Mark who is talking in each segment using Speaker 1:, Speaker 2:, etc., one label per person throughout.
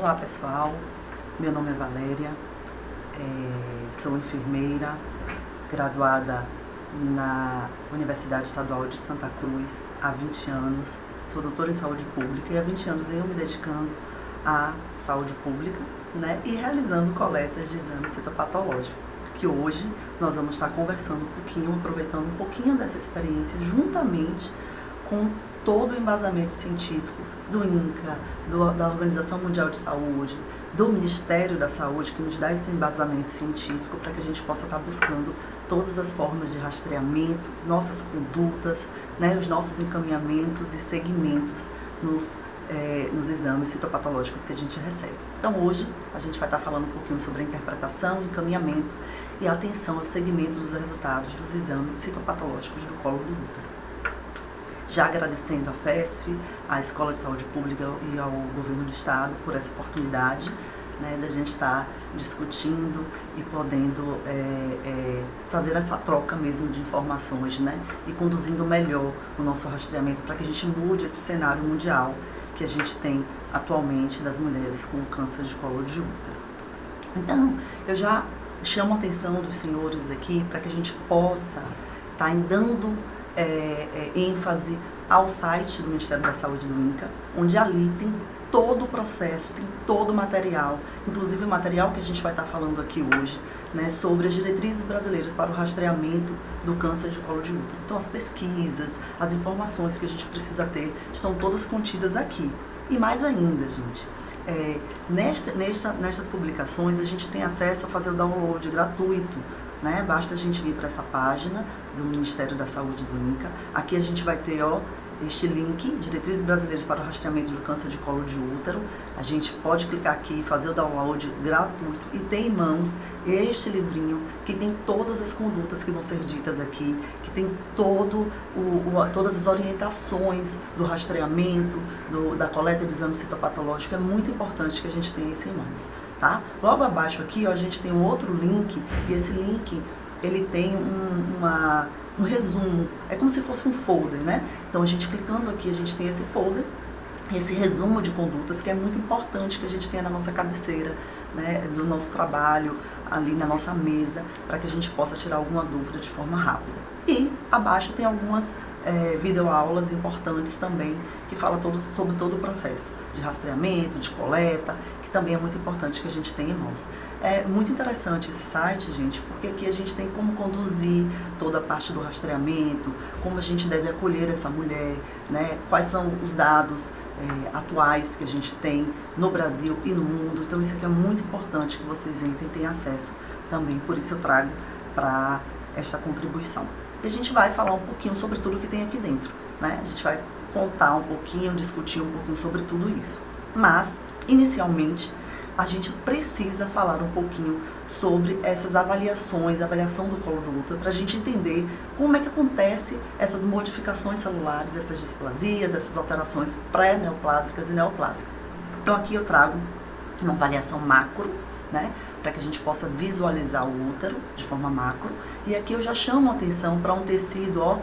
Speaker 1: Olá pessoal, meu nome é Valéria, sou enfermeira, graduada na Universidade Estadual de Santa Cruz há 20 anos, sou doutora em saúde pública e há 20 anos venho me dedicando à saúde pública, né, e realizando coletas de exame citopatológico, que hoje nós vamos estar conversando um pouquinho, aproveitando um pouquinho dessa experiência juntamente com todo o embasamento científico do INCA, da Organização Mundial de Saúde, do Ministério da Saúde, que nos dá esse embasamento científico para que a gente possa estar buscando todas as formas de rastreamento, nossas condutas, né, os nossos encaminhamentos e segmentos nos exames citopatológicos que a gente recebe. Então hoje a gente vai estar falando um pouquinho sobre a interpretação, encaminhamento e atenção aos segmentos dos resultados dos exames citopatológicos do colo do útero. Já agradecendo à FESF, à Escola de Saúde Pública e ao Governo do Estado por essa oportunidade, né, da gente estar discutindo e podendo fazer essa troca mesmo de informações, né, e conduzindo melhor o nosso rastreamento para que a gente mude esse cenário mundial que a gente tem atualmente das mulheres com câncer de colo de útero. Então, eu já chamo a atenção dos senhores aqui para que a gente possa estar dando ênfase ao site do Ministério da Saúde do INCA, onde ali tem todo o processo, tem todo o material, inclusive o material que a gente vai estar falando aqui hoje, né, sobre as diretrizes brasileiras para o rastreamento do câncer de colo de útero. Então as pesquisas, as informações que a gente precisa ter, estão todas contidas aqui. E mais ainda, gente, nestas publicações a gente tem acesso a fazer o download gratuito, né? Basta a gente vir para essa página do Ministério da Saúde do INCA. Aqui a gente vai ter este link, Diretrizes Brasileiras para o Rastreamento do Câncer de Colo de Útero. A gente pode clicar aqui, fazer o download gratuito e ter em mãos este livrinho que tem todas as condutas que vão ser ditas aqui, que tem todas as orientações do rastreamento, da coleta de exame citopatológico. É muito importante que a gente tenha isso em mãos, tá? Logo abaixo aqui, a gente tem um outro link, e esse link ele tem um resumo, é como se fosse um folder, né? Então a gente clicando aqui, a gente tem esse folder, esse resumo de condutas que é muito importante que a gente tenha na nossa cabeceira, né, do nosso trabalho, ali na nossa mesa, para que a gente possa tirar alguma dúvida de forma rápida. E abaixo tem algumas videoaulas importantes também, que falam sobre todo o processo de rastreamento, de coleta, que também é muito importante que a gente tenha em mãos. É muito interessante esse site, gente, porque aqui a gente tem como conduzir toda a parte do rastreamento, como a gente deve acolher essa mulher, né, quais são os dados atuais que a gente tem no Brasil e no mundo. Então isso aqui é muito importante que vocês entrem e tenham acesso também, por isso eu trago para esta contribuição. E a gente vai falar um pouquinho sobre tudo que tem aqui dentro, né? A gente vai contar um pouquinho, discutir um pouquinho sobre tudo isso. Mas, inicialmente, a gente precisa falar um pouquinho sobre essas avaliações, a avaliação do colo do útero, para a gente entender como é que acontece essas modificações celulares, essas displasias, essas alterações pré-neoplásicas e neoplásicas. Então aqui eu trago uma avaliação macro, né, para que a gente possa visualizar o útero de forma macro. E aqui eu já chamo a atenção para um tecido,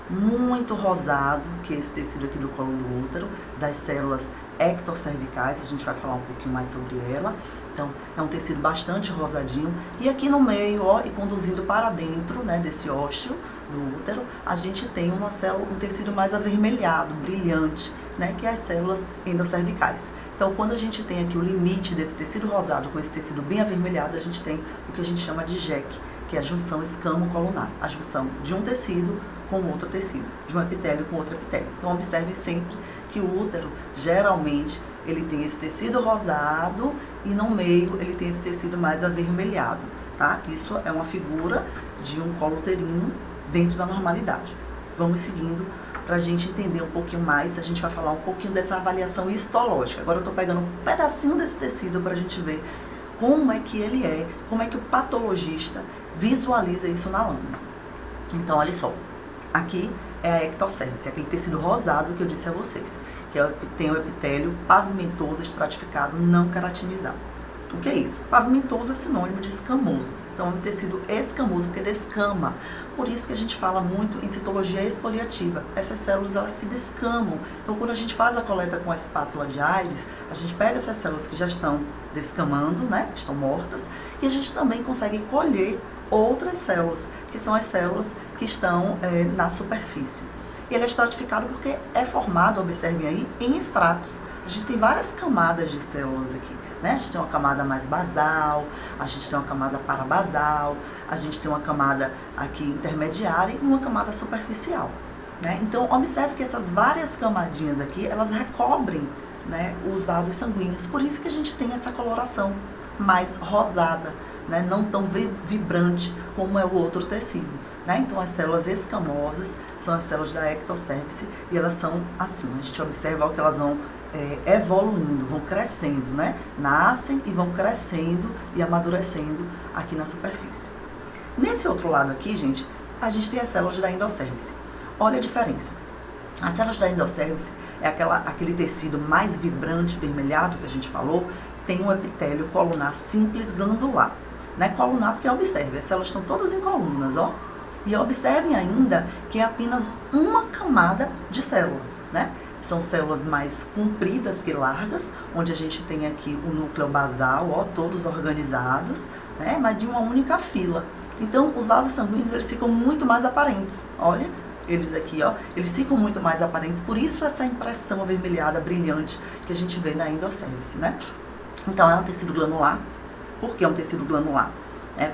Speaker 1: muito rosado, que é esse tecido aqui do colo do útero, das células ectocervicais, a gente vai falar um pouquinho mais sobre ela. Então, é um tecido bastante rosadinho. E aqui no meio, e conduzindo para dentro, né, desse ósseo do útero, a gente tem um tecido mais avermelhado, brilhante, né, que é as células endocervicais. Então, quando a gente tem aqui o limite desse tecido rosado com esse tecido bem avermelhado, a gente tem o que a gente chama de JEC, que é a junção escamo-colunar, a junção de um tecido com outro tecido, de um epitélio com outro epitélio. Então, observe sempre que o útero, geralmente, ele tem esse tecido rosado e no meio ele tem esse tecido mais avermelhado, tá? Isso é uma figura de um colo uterino dentro da normalidade. Vamos seguindo para a gente entender um pouquinho mais. A gente vai falar um pouquinho dessa avaliação histológica. Agora eu estou pegando um pedacinho desse tecido para a gente ver como é que ele é, como é que o patologista visualiza isso na lâmina. Então, olha só, aqui é a ectocervix, aquele tecido rosado que eu disse a vocês, que tem o epitélio pavimentoso estratificado não queratinizado. O que é isso? Pavimentoso é sinônimo de escamoso, Então, é um tecido escamoso, porque descama. Por isso que a gente fala muito em citologia exfoliativa. Essas células, elas se descamam. Então, quando a gente faz a coleta com a espátula de Aedes, a gente pega essas células que já estão descamando, né, que estão mortas, e a gente também consegue colher outras células, que são as células que estão na superfície. E ele é estratificado porque é formado, observem aí, em estratos. A gente tem várias camadas de células aqui, né? A gente tem uma camada mais basal, a gente tem uma camada parabasal, a gente tem uma camada aqui intermediária e uma camada superficial, né? Então, observe que essas várias camadinhas aqui, elas recobrem, né, os vasos sanguíneos. Por isso que a gente tem essa coloração mais rosada, né? Não tão vibrante como é o outro tecido, né? Então, as células escamosas são as células da ectocervice e elas são assim, a gente observa que elas vão evoluindo, vão crescendo, né? Nascem e vão crescendo e amadurecendo aqui na superfície. Nesse outro lado aqui, gente, a gente tem as células da endocervice. Olha a diferença. As células da endocervice é aquele tecido mais vibrante, vermelhado que a gente falou, tem um epitélio colunar simples glandular. Não é colunar porque observe, as células estão todas em colunas, ó. E observem ainda que é apenas uma camada de célula, né? São células mais compridas que largas, onde a gente tem aqui o núcleo basal, ó, todos organizados, né? Mas de uma única fila. Então, os vasos sanguíneos, eles ficam muito mais aparentes. Olha, eles aqui, ó, eles ficam muito mais aparentes. Por isso, essa impressão avermelhada, brilhante, que a gente vê na endocervice, né? Então, é um tecido glandular. Por que é um tecido glandular?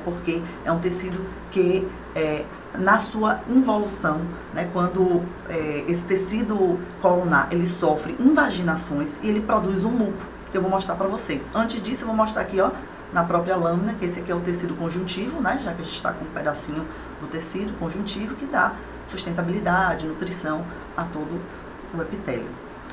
Speaker 1: Porque é um tecido que, na sua involução, né, quando esse tecido colunar, ele sofre invaginações e ele produz um muco, que eu vou mostrar para vocês. Antes disso, eu vou mostrar aqui, ó, na própria lâmina, que esse aqui é o tecido conjuntivo, né, já que a gente está com um pedacinho do tecido conjuntivo que dá sustentabilidade, nutrição a todo o epitélio.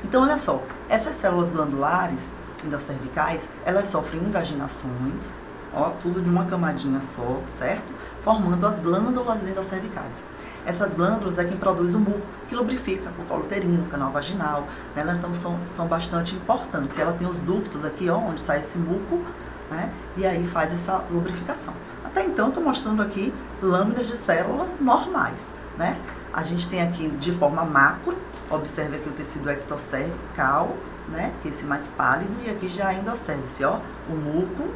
Speaker 1: Então, olha só, essas células glandulares endocervicais, elas sofrem invaginações, ó, tudo de uma camadinha só, certo? Formando as glândulas endocervicais. Essas glândulas é quem produz o muco, que lubrifica o colo uterino, o canal vaginal, né? Elas então são bastante importantes. Ela tem os ductos aqui, ó, onde sai esse muco, né? E aí faz essa lubrificação. Até então, estou mostrando aqui lâminas de células normais, né? A gente tem aqui de forma macro, observe aqui o tecido ectocervical, né? Que é esse mais pálido, e aqui já a endocervice, ó, o muco,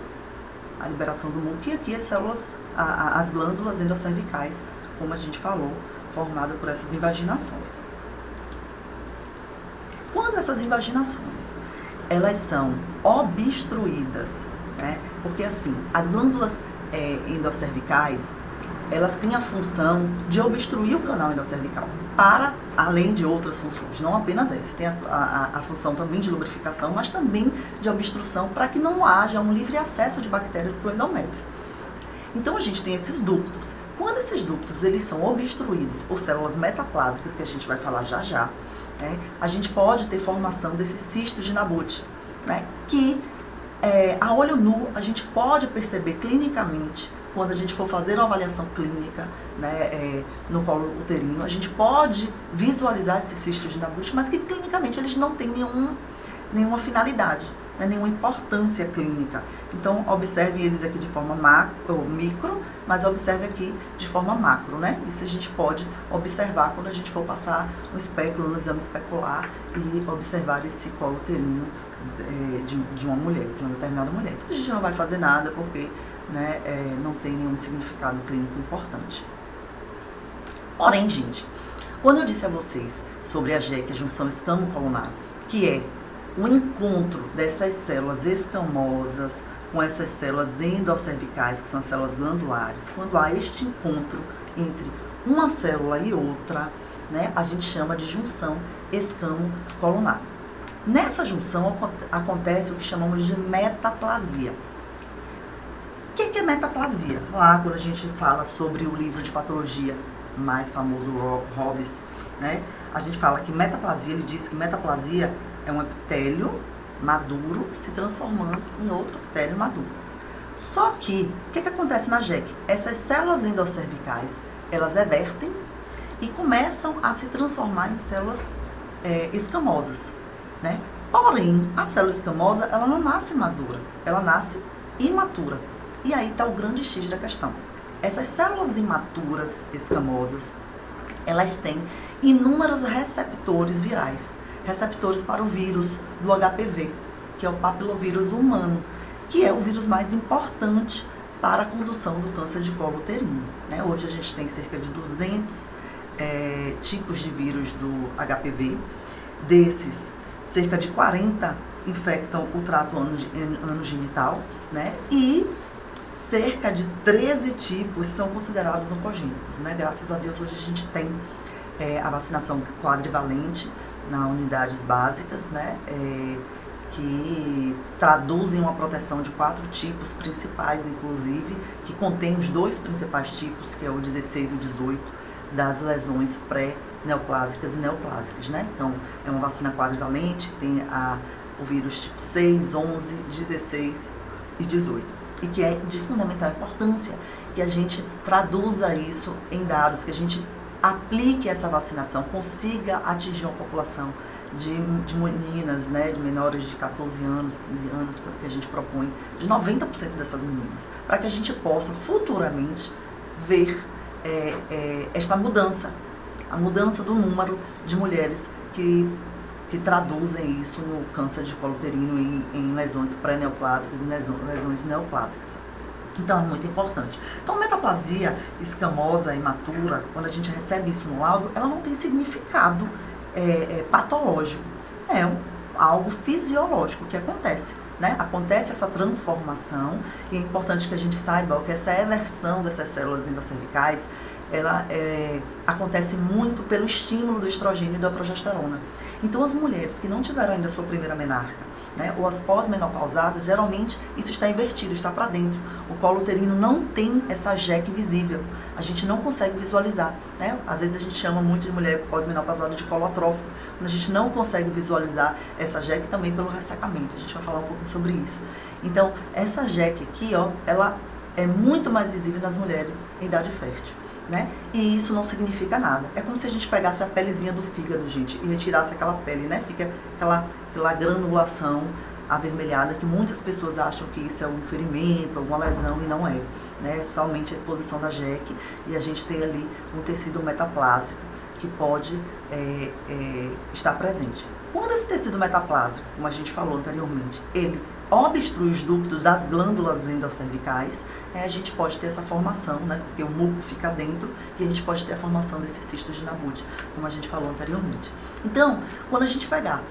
Speaker 1: a liberação do muco, e aqui as células, as glândulas endocervicais, como a gente falou, formada por essas invaginações. Quando essas invaginações, elas são obstruídas, né? Porque assim, as glândulas endocervicais, elas têm a função de obstruir o canal endocervical, para além de outras funções, não apenas essa. Tem a função também de lubrificação, mas também de obstrução, para que não haja um livre acesso de bactérias para o endométrio. Então, a gente tem esses ductos. Quando esses ductos eles são obstruídos por células metaplásicas, que a gente vai falar já já, né, a gente pode ter formação desses cistos de Nabut, né, que a olho nu a gente pode perceber clinicamente. Quando a gente for fazer uma avaliação clínica, né, no colo uterino, a gente pode visualizar esses cistos de Nabut, mas que clinicamente eles não têm nenhuma finalidade, né, nenhuma importância clínica. Então, observe eles aqui de forma micro, mas observe aqui de forma macro, né? Isso a gente pode observar quando a gente for passar um espéculo no exame especular e observar esse colo uterino de uma mulher, de uma determinada mulher. Então, a gente não vai fazer nada porque, né, não tem nenhum significado clínico importante. Porém, gente, quando eu disse a vocês sobre a JEC, a junção escamo-colunar, que é o encontro dessas células escamosas com essas células endocervicais, que são as células glandulares, quando há este encontro entre uma célula e outra, né, a gente chama de junção escamo-colunar. Nessa junção acontece o que chamamos de metaplasia. O que é metaplasia? Lá, quando a gente fala sobre o livro de patologia mais famoso, Hobbes, né, a gente fala que metaplasia, ele diz que metaplasia é um epitélio maduro se transformando em outro epitélio maduro. Só que, o que acontece na JEC? Essas células endocervicais, elas evertem e começam a se transformar em células escamosas, né? Porém, a célula escamosa, ela não nasce madura, ela nasce imatura. E aí está o grande X da questão. Essas células imaturas, escamosas, elas têm inúmeros receptores virais, receptores para o vírus do HPV, que é o papilovírus humano, que é o vírus mais importante para a condução do câncer de colo uterino. Né? Hoje a gente tem cerca de 200 tipos de vírus do HPV. Desses, cerca de 40 infectam o trato anogenital, né? E cerca de 13 tipos são considerados oncogênicos, né? Graças a Deus, hoje a gente tem a vacinação quadrivalente nas unidades básicas, né? Que traduzem uma proteção de 4 tipos principais, inclusive, que contém os 2 principais tipos, que é o 16 e o 18, das lesões pré-neoplásicas e neoplásicas, né? Então, é uma vacina quadrivalente, tem o vírus tipo 6, 11, 16 e 18. E que é de fundamental importância que a gente traduza isso em dados, que a gente aplique essa vacinação, consiga atingir uma população de meninas, né, de menores de 14 anos, 15 anos, que é o que a gente propõe, de 90% dessas meninas, para que a gente possa futuramente ver esta mudança, a mudança do número de mulheres que traduzem isso no câncer de colo uterino em lesões pré-neoplásicas e lesões neoplásicas. Então, é muito importante. Então, a metaplasia escamosa imatura, quando a gente recebe isso no laudo, ela não tem significado patológico. É algo fisiológico que acontece, né? Acontece essa transformação, e é importante que a gente saiba que essa eversão dessas células endocervicais, ela acontece muito pelo estímulo do estrogênio e da progesterona. Então, as mulheres que não tiveram ainda sua primeira menarca, né, ou as pós-menopausadas, geralmente isso está invertido, está para dentro. O colo uterino não tem essa JEC visível, a gente não consegue visualizar, né? Às vezes a gente chama muito de mulher pós-menopausada de colo atrófico, quando a gente não consegue visualizar essa JEC também pelo ressecamento. A gente vai falar um pouco sobre isso. Então, essa JEC aqui, ó, ela é muito mais visível nas mulheres em idade fértil, né? E isso não significa nada. É como se a gente pegasse a pelezinha do fígado, gente, e retirasse aquela pele, né? Fica aquela granulação avermelhada, que muitas pessoas acham que isso é um ferimento, alguma lesão, e não é, né? É somente a exposição da JEC, e a gente tem ali um tecido metaplásico que pode estar presente. Quando esse tecido metaplásico, como a gente falou anteriormente, ele obstrui os ductos das glândulas endocervicais, a gente pode ter essa formação, né? Porque o muco fica dentro, e a gente pode ter a formação desses cistos de Nabud, como a gente falou anteriormente. Então, quando a gente pegar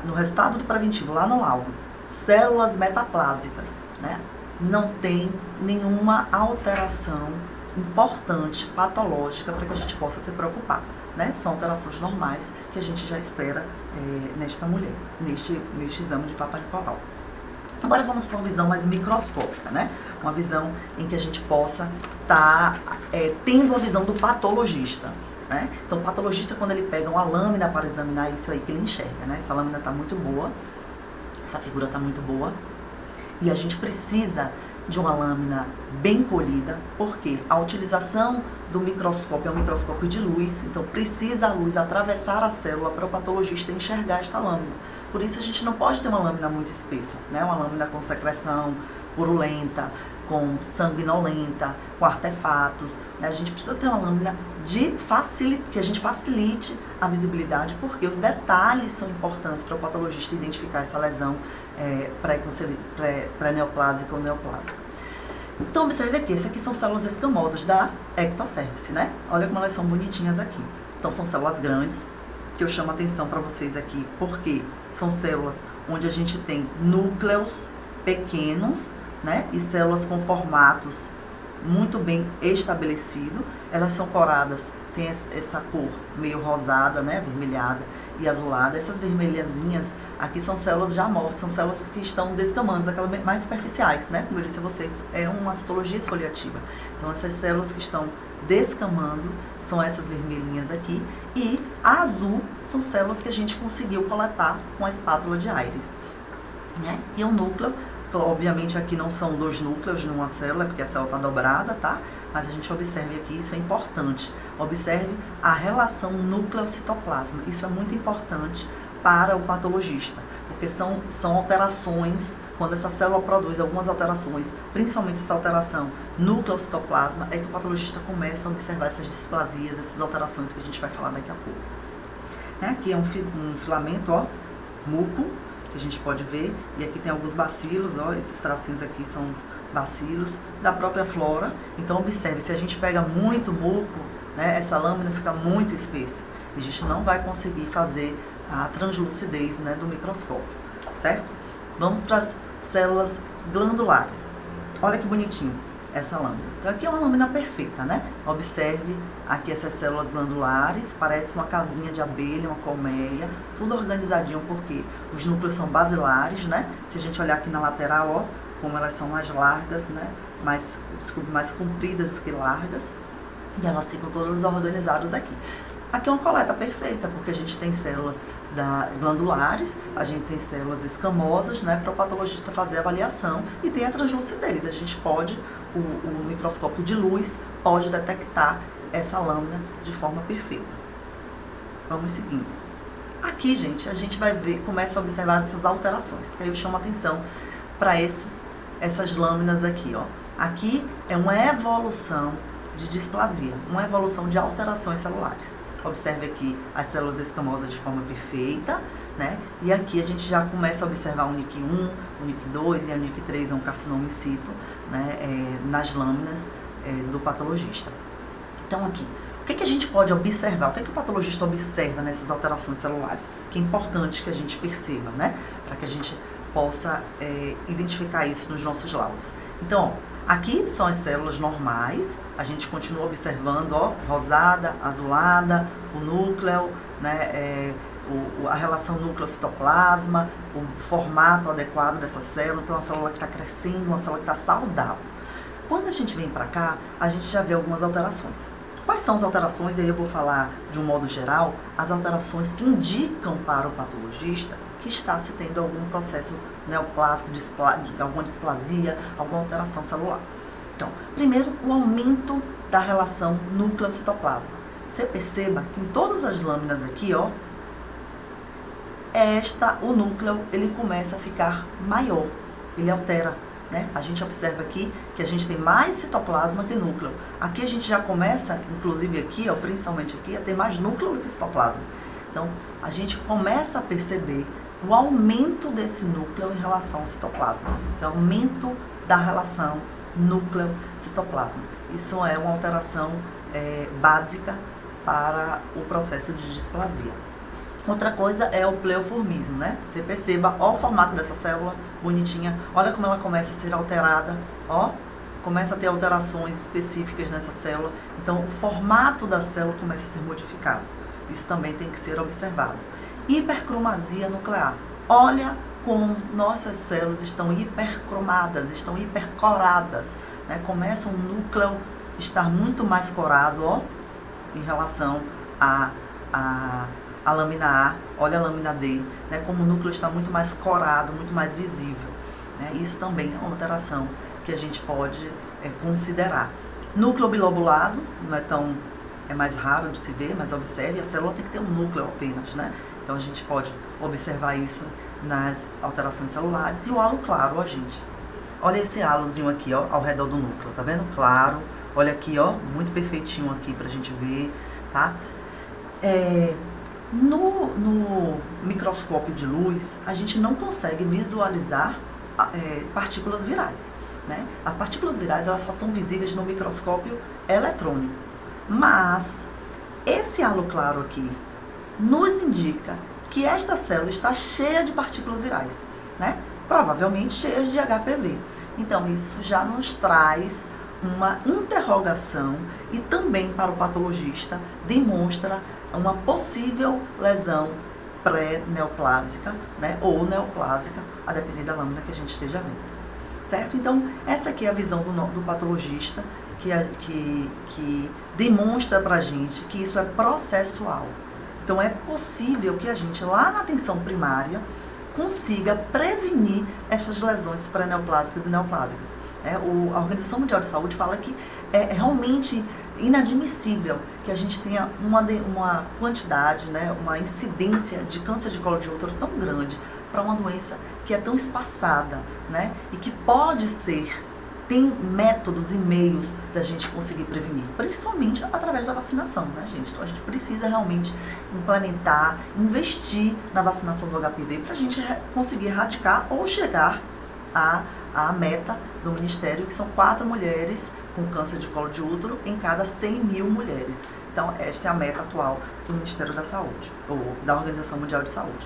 Speaker 1: no resultado do preventivo, lá no laudo, células metaplásicas, né? Não tem nenhuma alteração importante, patológica, para que a gente possa se preocupar, né? São alterações normais que a gente já espera nesta mulher, neste exame de Papa Nicolau. Agora vamos para uma visão mais microscópica, né? Uma visão em que a gente possa estar tendo a visão do patologista, né? Então, o patologista, quando ele pega uma lâmina para examinar isso aí que ele enxerga, né? Essa lâmina está muito boa, essa figura está muito boa, e a gente precisa de uma lâmina bem colhida, porque a utilização do microscópio é um microscópio de luz, então precisa a luz atravessar a célula para o patologista enxergar esta lâmina. Por isso a gente não pode ter uma lâmina muito espessa, né? Uma lâmina com secreção purulenta, com sanguinolenta, com artefatos, né? A gente precisa ter uma lâmina que a gente facilite a visibilidade, porque os detalhes são importantes para o patologista identificar essa lesão pré-neoplásica ou neoplásica. Então, observe aqui, essas aqui são células escamosas da ectocervice, né? Olha como elas são bonitinhas aqui. Então, são células grandes, que eu chamo a atenção para vocês aqui, porque são células onde a gente tem núcleos pequenos, né? E células com formatos muito bem estabelecido. Elas são coradas, tem essa cor meio rosada, né? Avermelhada e azulada. Essas vermelhazinhas aqui são células já mortas, são células que estão descamando, aquelas mais superficiais, né? Como eu disse a vocês, é uma citologia esfoliativa. Então, essas células que estão descamando são essas vermelhinhas aqui, e a azul são células que a gente conseguiu coletar com a espátula de Aires, né? E o núcleo, obviamente aqui não são 2 núcleos numa célula, porque a célula está dobrada, tá? Mas a gente observe aqui, isso é importante. Observe a relação núcleo-citoplasma. Isso é muito importante para o patologista, porque são alterações, quando essa célula produz algumas alterações, principalmente essa alteração núcleo-citoplasma, é que o patologista começa a observar essas displasias, essas alterações que a gente vai falar daqui a pouco. Aqui é um filamento, ó, muco, que a gente pode ver, e aqui tem alguns bacilos, ó, esses tracinhos aqui são os bacilos da própria flora. Então observe, se a gente pega muito muco, né, essa lâmina fica muito espessa, e a gente não vai conseguir fazer a translucidez, né, do microscópio, certo? Vamos para as células glandulares. Olha que bonitinho essa lâmina. Então aqui é uma lâmina perfeita, né? Observe aqui essas células glandulares, parece uma casinha de abelha, uma colmeia, tudo organizadinho, porque os núcleos são basilares, né? Se a gente olhar aqui na lateral, ó, como elas são mais largas, né? Mais compridas do que largas, e elas ficam todas organizadas aqui. Aqui é uma coleta perfeita, porque a gente tem células glandulares, a gente tem células escamosas, né, para o patologista fazer a avaliação, e tem a translucidez. A gente pode, o microscópio de luz pode detectar essa lâmina de forma perfeita. Vamos seguindo. Aqui, gente, a gente vai ver, começa a observar essas alterações, que aí eu chamo a atenção para essas lâminas aqui, ó. Aqui é uma evolução de displasia, uma evolução de alterações celulares. Observe aqui as células escamosas de forma perfeita, né? E aqui a gente já começa a observar o NIC1, o NIC2 e a NIC3 é um carcinoma in situ, né? Nas lâminas do patologista. Então aqui, o que a gente pode observar? O que o patologista observa nessas alterações celulares? Que é importante que a gente perceba, né? Para que a gente possa identificar isso nos nossos laudos. Então, ó, aqui são as células normais, a gente continua observando, ó, rosada, azulada, o núcleo, né, a relação núcleo-citoplasma, o formato adequado dessa célula. Então, uma célula que está crescendo, uma célula que está saudável. Quando a gente vem para cá, a gente já vê algumas alterações. Quais são as alterações? E aí eu vou falar de um modo geral, as alterações que indicam para o patologista que está se tendo algum processo neoplásico, alguma displasia, alguma alteração celular. Então, primeiro, o aumento da relação núcleo-citoplasma. Você perceba que em todas as lâminas aqui, ó, o núcleo, ele começa a ficar maior, ele altera, né? A gente observa aqui que a gente tem mais citoplasma que núcleo. Aqui a gente já começa, inclusive aqui, ó, principalmente aqui, a ter mais núcleo do que citoplasma. Então, a gente começa a perceber o aumento desse núcleo em relação ao citoplasma, que é o aumento da relação núcleo-citoplasma. Isso é uma alteração básica para o processo de displasia. Outra coisa é o pleoformismo, né? Você perceba, ó, o formato dessa célula, bonitinha, olha como ela começa a ser alterada, ó, começa a ter alterações específicas nessa célula. Então, o formato da célula começa a ser modificado. Isso também tem que ser observado. Hipercromasia nuclear. Olha como nossas células estão hipercromadas, estão hipercoradas, né? Começa o núcleo estar muito mais corado, ó, em relação a lâmina A. Olha a lâmina D, né? Como o núcleo está muito mais corado, muito mais visível, né? Isso também é uma alteração que a gente pode considerar. Núcleo bilobulado, não é mais raro de se ver, mas observe, a célula tem que ter um núcleo apenas, né? Então a gente pode observar isso nas alterações celulares. E o halo claro, ó, gente. Olha esse halozinho aqui, ó, ao redor do núcleo, tá vendo? Claro. Olha aqui, ó, muito perfeitinho aqui pra gente ver, tá? No microscópio de luz, a gente não consegue visualizar partículas virais, né? As partículas virais, elas só são visíveis no microscópio eletrônico. Mas esse halo claro aqui nos indica que esta célula está cheia de partículas virais, né? Provavelmente cheias de HPV. Então, isso já nos traz uma interrogação e também para o patologista demonstra uma possível lesão pré-neoplásica, né? Ou neoplásica, a depender da lâmina que a gente esteja vendo, certo? Então, essa aqui é a visão do patologista que demonstra pra gente que isso é processual. Então, é possível que a gente, lá na atenção primária, consiga prevenir essas lesões pré-neoplásicas e neoplásicas. A Organização Mundial de Saúde fala que é realmente inadmissível que a gente tenha uma quantidade, né, uma incidência de câncer de colo de útero tão grande para uma doença que é tão espaçada, né, e que pode ser, tem métodos e meios da gente conseguir prevenir, principalmente através da vacinação, né, gente? Então a gente precisa realmente implementar, investir na vacinação do HPV para a gente conseguir erradicar ou chegar à meta do Ministério, que são 4 mulheres com câncer de colo de útero em cada 100 mil mulheres. Então, esta é a meta atual do Ministério da Saúde, ou da Organização Mundial de Saúde.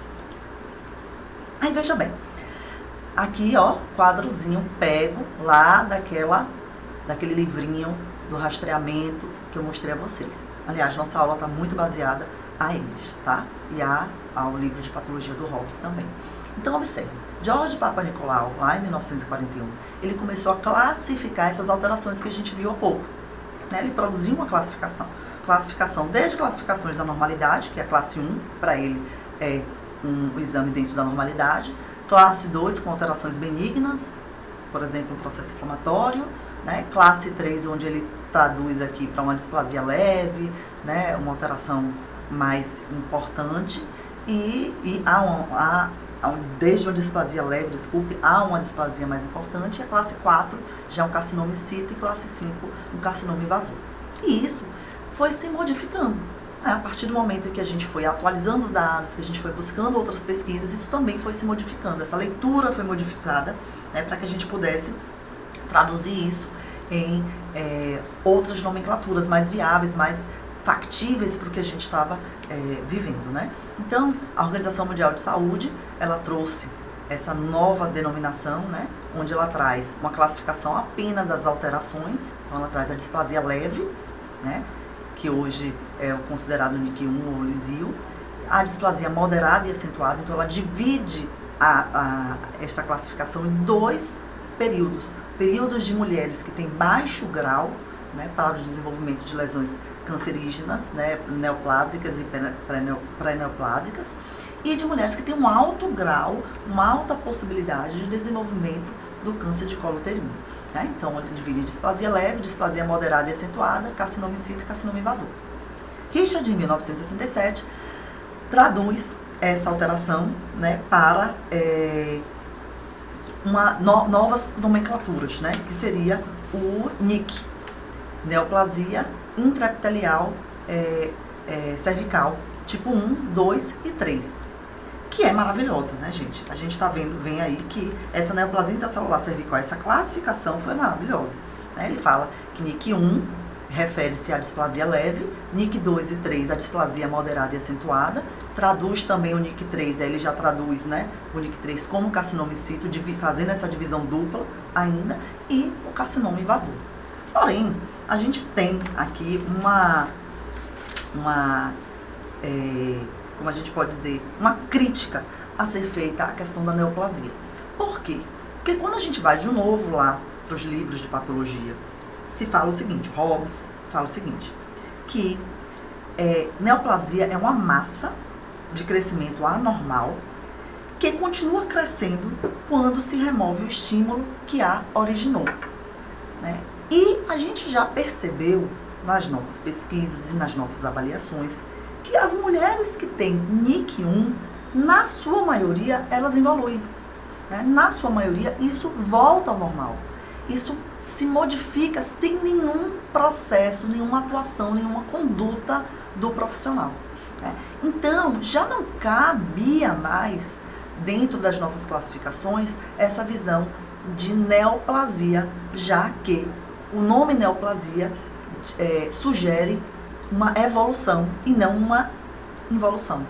Speaker 1: Aí, veja bem, aqui, ó, quadrozinho pego lá daquele livrinho do rastreamento que eu mostrei a vocês. Aliás, nossa aula está muito baseada a eles, tá? E ao livro de patologia do Hobbes também. Então, observe, George Papanicolaou, lá em 1941, ele começou a classificar essas alterações que a gente viu há pouco. Né? Ele produziu uma classificação desde classificações da normalidade, que é a classe 1, para ele é um exame dentro da normalidade, classe 2 com alterações benignas, por exemplo, um processo inflamatório, né? Classe 3, onde ele traduz aqui para uma displasia leve, né? Uma alteração mais importante, e desde uma displasia leve, há uma displasia mais importante, e a classe 4 já é um carcinoma in situ, e classe 5 um carcinoma invasor. E isso foi se modificando. A partir do momento em que a gente foi atualizando os dados, que a gente foi buscando outras pesquisas, isso também foi se modificando. Essa leitura foi modificada, né, para que a gente pudesse traduzir isso em outras nomenclaturas mais viáveis, mais factíveis para o que a gente estava vivendo, né? Então, a Organização Mundial de Saúde, ela trouxe essa nova denominação, né, onde ela traz uma classificação apenas das alterações. Então, ela traz a displasia leve, né, que hoje é o considerado NIC1 ou LISIL, a displasia moderada e acentuada. Então, ela divide esta classificação em 2 períodos. Períodos de mulheres que têm baixo grau, né, para o desenvolvimento de lesões cancerígenas, né, neoplásicas e pré-neoplásicas, e de mulheres que têm um alto grau, uma alta possibilidade de desenvolvimento do câncer de colo uterino. Né? Então, ele divide displasia leve, displasia moderada e acentuada, carcinoma in situ e carcinoma invasor. Richard, em 1967, traduz essa alteração, né, para novas nomenclaturas, né, que seria o NIC, neoplasia intraepitelial cervical, tipo 1, 2 e 3, que é maravilhosa, né, gente? A gente está vem aí que essa neoplasia intracelular cervical, essa classificação foi maravilhosa. Né? Ele fala que NIC 1 refere-se à displasia leve, NIC 2 e 3 à displasia moderada e acentuada, traduz também o NIC 3, aí ele já traduz, né, o NIC 3 como carcinoma in situ, fazendo essa divisão dupla ainda, e o carcinoma invasor. Porém, a gente tem aqui como a gente pode dizer, uma crítica a ser feita à questão da neoplasia. Por quê? Porque quando a gente vai de novo lá para os livros de patologia, se fala o seguinte, Hobbes fala o seguinte, que neoplasia é uma massa de crescimento anormal que continua crescendo quando se remove o estímulo que a originou. Né? E a gente já percebeu nas nossas pesquisas e nas nossas avaliações que as mulheres que têm NIC1, na sua maioria, elas evoluem. Né? Na sua maioria, isso volta ao normal. Isso se modifica sem nenhum processo, nenhuma atuação, nenhuma conduta do profissional. Né? Então, já não cabia mais, dentro das nossas classificações, essa visão de neoplasia, já que o nome neoplasia sugere uma evolução e não uma involução.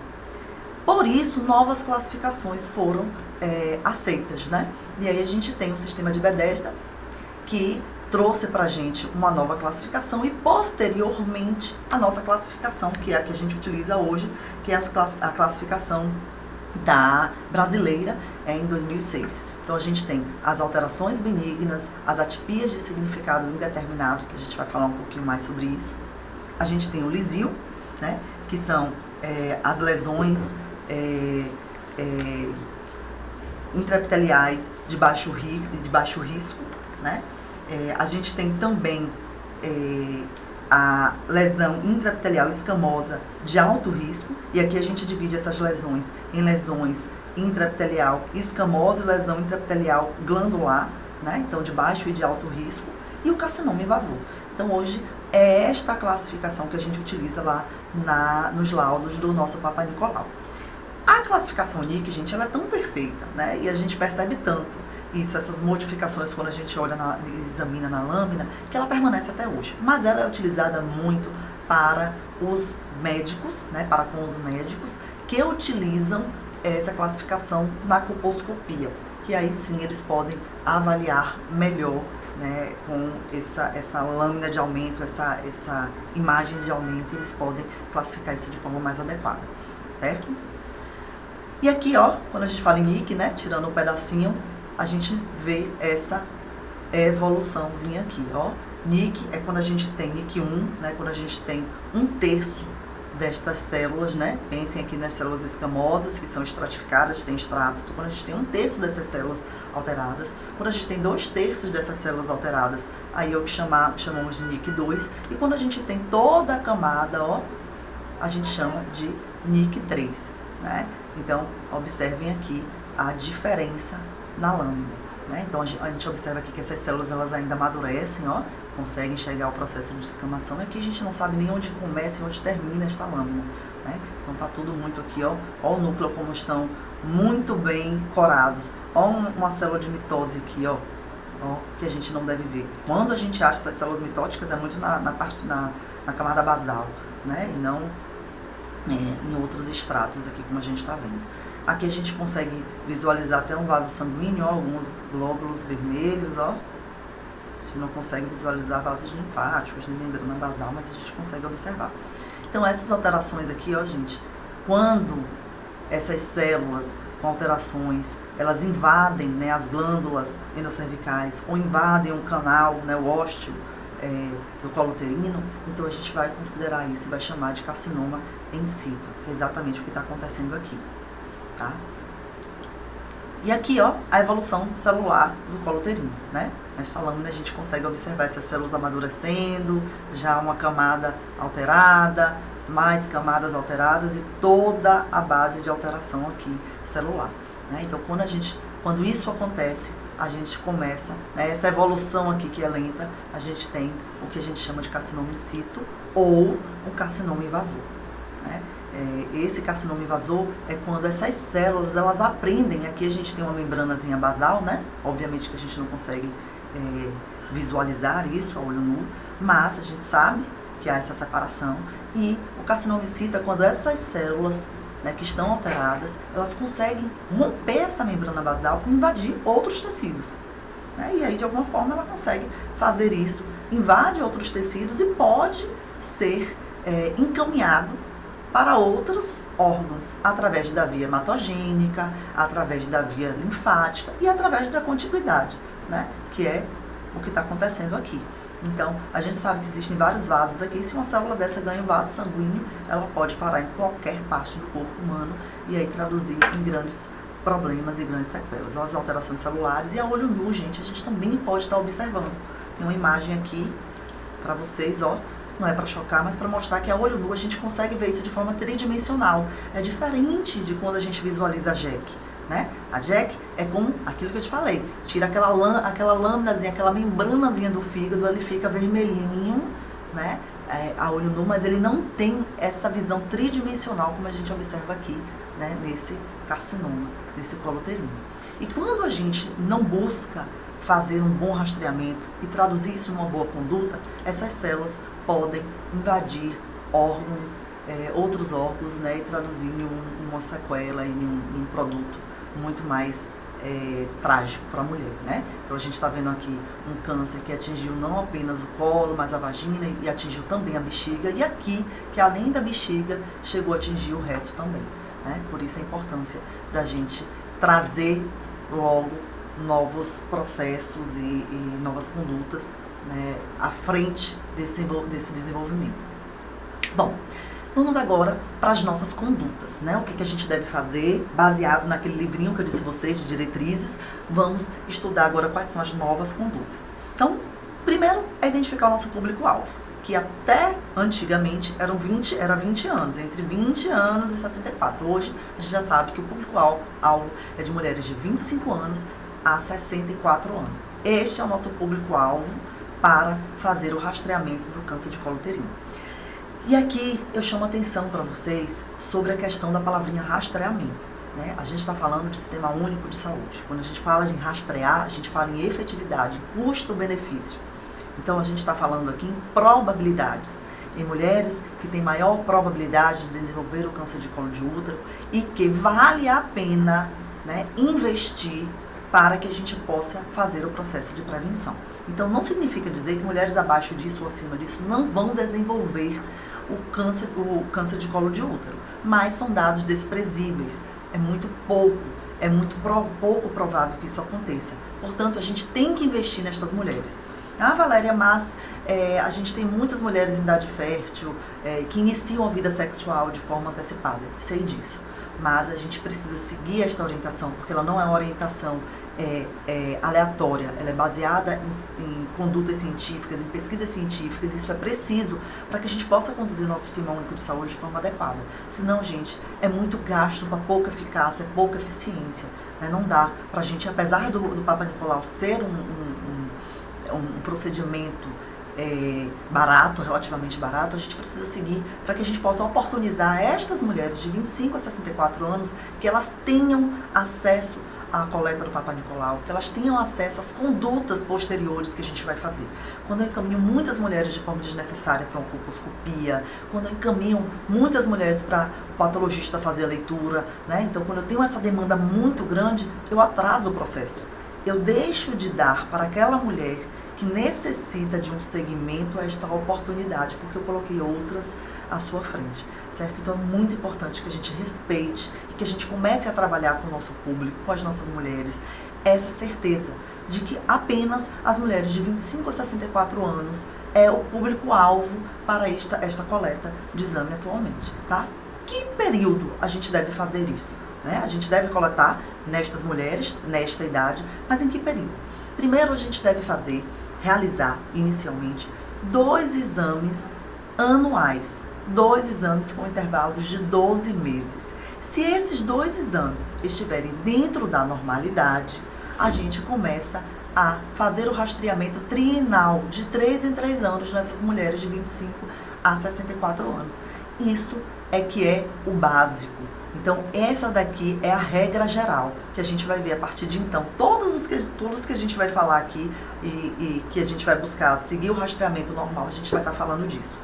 Speaker 1: Por isso, novas classificações foram aceitas, né? E aí a gente tem o sistema de Bethesda, que trouxe pra gente uma nova classificação e, posteriormente, a nossa classificação, que é a que a gente utiliza hoje, que é a classificação da brasileira, em 2006. Então, a gente tem as alterações benignas, as atipias de significado indeterminado, que a gente vai falar um pouquinho mais sobre isso. A gente tem o LISIL, né, que são as lesões intraepiteliais de baixo risco, né? A gente tem também a lesão intraepitelial escamosa de alto risco, e aqui a gente divide essas lesões em lesões intraepitelial escamosa e lesão intraepitelial glandular, né? Então de baixo e de alto risco, e o carcinoma invasor. Então hoje é esta a classificação que a gente utiliza lá nos laudos do nosso Papa Nicolau. A classificação NIC, gente, ela é tão perfeita, né? E a gente percebe tanto isso, essas modificações quando a gente olha e examina na lâmina, que ela permanece até hoje. Mas ela é utilizada muito para os médicos, né? Para com os médicos que utilizam essa classificação na colposcopia, que aí sim eles podem avaliar melhor, né, com essa lâmina de aumento, essa imagem de aumento, eles podem classificar isso de forma mais adequada, certo? E aqui, ó, quando a gente fala em NIC, né, tirando um pedacinho, a gente vê essa evoluçãozinha aqui, ó. NIC é quando a gente tem NIC 1, né, quando a gente tem 1/3 destas células, né? Pensem aqui nas células escamosas, que são estratificadas, tem estratos. Então, quando a gente tem 1/3 dessas células alteradas, quando a gente tem 2/3 dessas células alteradas, aí é o que chamamos de NIC 2. E quando a gente tem toda a camada, ó, a gente chama de NIC 3, né? Então, observem aqui a diferença na lâmina, né? Então, a gente observa aqui que essas células, elas ainda amadurecem, ó, conseguem chegar ao processo de descamação. Aqui a gente não sabe nem onde começa e onde termina esta lâmina, né? Então tá tudo muito aqui, ó o núcleo como estão muito bem corados. Ó uma célula de mitose aqui, ó, que a gente não deve ver. Quando a gente acha essas células mitóticas é muito na camada basal, né? E não em outros estratos aqui, como a gente está vendo. Aqui a gente consegue visualizar até um vaso sanguíneo, ó, alguns glóbulos vermelhos, ó. A gente não consegue visualizar vasos linfáticos, nem membrana basal, mas a gente consegue observar. Então, essas alterações aqui, ó, gente, quando essas células com alterações, elas invadem, né, as glândulas endocervicais, ou invadem um canal, né, o ósteo do colo uterino, então a gente vai considerar isso e vai chamar de carcinoma in situ, que é exatamente o que está acontecendo aqui, tá? E aqui, ó, a evolução celular do colo uterino, né? Nesta lâmina a gente consegue observar essas células amadurecendo, já uma camada alterada, mais camadas alteradas e toda a base de alteração aqui celular, né? Então, quando isso acontece, a gente começa, né, essa evolução aqui que é lenta, a gente tem o que a gente chama de carcinoma in situ ou um carcinoma invasor, né? Esse carcinoma invasor é quando essas células, elas aprendem, aqui a gente tem uma membranazinha basal, né? Obviamente que a gente não consegue visualizar isso a olho nu, mas a gente sabe que há essa separação, e o carcinoma in situ é quando essas células, né, que estão alteradas, elas conseguem romper essa membrana basal e invadir outros tecidos, né? E aí, de alguma forma, ela consegue fazer isso, invade outros tecidos e pode ser encaminhado para outros órgãos, através da via hematogênica, através da via linfática e através da contiguidade, né? Que é o que está acontecendo aqui. Então, a gente sabe que existem vários vasos aqui, e se uma célula dessa ganha um vaso sanguíneo, ela pode parar em qualquer parte do corpo humano e aí traduzir em grandes problemas e grandes sequelas. As alterações celulares e a olho nu, gente, a gente também pode estar observando. Tem uma imagem aqui para vocês, ó. Não é para chocar, mas para mostrar que a olho nu a gente consegue ver isso de forma tridimensional. É diferente de quando a gente visualiza a JEC, né? A JEC é como aquilo que eu te falei. Tira aquela lâminazinha, aquela membranazinha do fígado, ele fica vermelhinho, né? A olho nu, mas ele não tem essa visão tridimensional como a gente observa aqui, né? Nesse carcinoma, nesse colo uterino. E quando a gente não busca fazer um bom rastreamento e traduzir isso numa boa conduta, essas células podem invadir órgãos, outros órgãos, né, e traduzir em uma sequela, em um produto muito mais trágico para a mulher, né? Então a gente está vendo aqui um câncer que atingiu não apenas o colo, mas a vagina, e atingiu também a bexiga, e aqui, que além da bexiga, chegou a atingir o reto também, né? Por isso a importância da gente trazer logo novos processos e novas condutas, né, à frente desse desenvolvimento. Bom, vamos agora para as nossas condutas, né? O que a gente deve fazer, baseado naquele livrinho que eu disse a vocês, de diretrizes. Vamos estudar agora quais são as novas condutas. Então, primeiro é identificar o nosso público-alvo, que até antigamente era 20 anos, entre 20 anos e 64. Hoje a gente já sabe que o público-alvo é de mulheres de 25 anos a 64 anos. Este é o nosso público-alvo para fazer o rastreamento do câncer de colo uterino. E aqui eu chamo a atenção para vocês sobre a questão da palavrinha rastreamento. Né? A gente está falando de Sistema Único de Saúde. Quando a gente fala em rastrear, a gente fala em efetividade, custo-benefício. Então a gente está falando aqui em probabilidades. Em mulheres que têm maior probabilidade de desenvolver o câncer de colo de útero e que vale a pena, né, investir para que a gente possa fazer o processo de prevenção. Então não significa dizer que mulheres abaixo disso ou acima disso não vão desenvolver o câncer de colo de útero, mas são dados desprezíveis. É muito pouco, pouco provável que isso aconteça. Portanto, a gente tem que investir nestas mulheres. Ah, Valéria, mas a gente tem muitas mulheres em idade fértil que iniciam a vida sexual de forma antecipada. Sei disso. Mas a gente precisa seguir esta orientação, porque ela não é uma orientação aleatória. Ela é baseada em condutas científicas, em pesquisas científicas. Isso é preciso para que a gente possa conduzir o nosso Sistema Único de Saúde de forma adequada. Senão, gente, é muito gasto para pouca eficácia, pouca eficiência. Né? Não dá para a gente, apesar do Papa Nicolau ser um procedimento barato, relativamente barato, a gente precisa seguir para que a gente possa oportunizar estas mulheres de 25 a 64 anos que elas tenham acesso à coleta do Papa Nicolau, que elas tenham acesso às condutas posteriores que a gente vai fazer. Quando eu encaminho muitas mulheres de forma desnecessária para uma colposcopia, quando eu encaminho muitas mulheres para o patologista fazer a leitura, né? Então quando eu tenho essa demanda muito grande, eu atraso o processo. Eu deixo de dar para aquela mulher que necessita de um segmento esta oportunidade, porque eu coloquei outras à sua frente, certo? Então é muito importante que a gente respeite e que a gente comece a trabalhar com o nosso público, com as nossas mulheres, essa certeza de que apenas as mulheres de 25 a 64 anos é o público-alvo para esta coleta de exame atualmente, tá? Que período a gente deve fazer isso? Né? A gente deve coletar nestas mulheres, nesta idade, mas em que período? Primeiro a gente deve realizar inicialmente 2 exames anuais, 2 exames com intervalos de 12 meses. Se esses 2 exames estiverem dentro da normalidade, a gente começa a fazer o rastreamento trienal de 3 em 3 anos nessas mulheres de 25 a 64 anos. Isso é que é o básico. Então, essa daqui é a regra geral, que a gente vai ver a partir de então. Todos que a gente vai falar aqui e que a gente vai buscar seguir o rastreamento normal, a gente vai estar falando disso.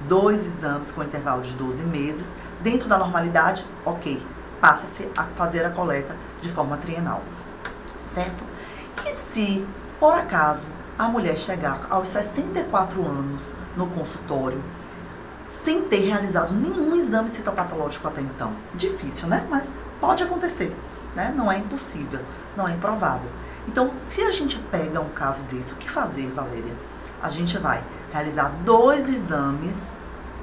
Speaker 1: 2 exames com intervalo de 12 meses, dentro da normalidade, ok, passa-se a fazer a coleta de forma trienal, certo? E se, por acaso, a mulher chegar aos 64 anos no consultório, sem ter realizado nenhum exame citopatológico até então. Difícil, né? Mas pode acontecer, né? Não é impossível, não é improvável. Então, se a gente pega um caso desse, o que fazer, Valéria? A gente vai realizar 2 exames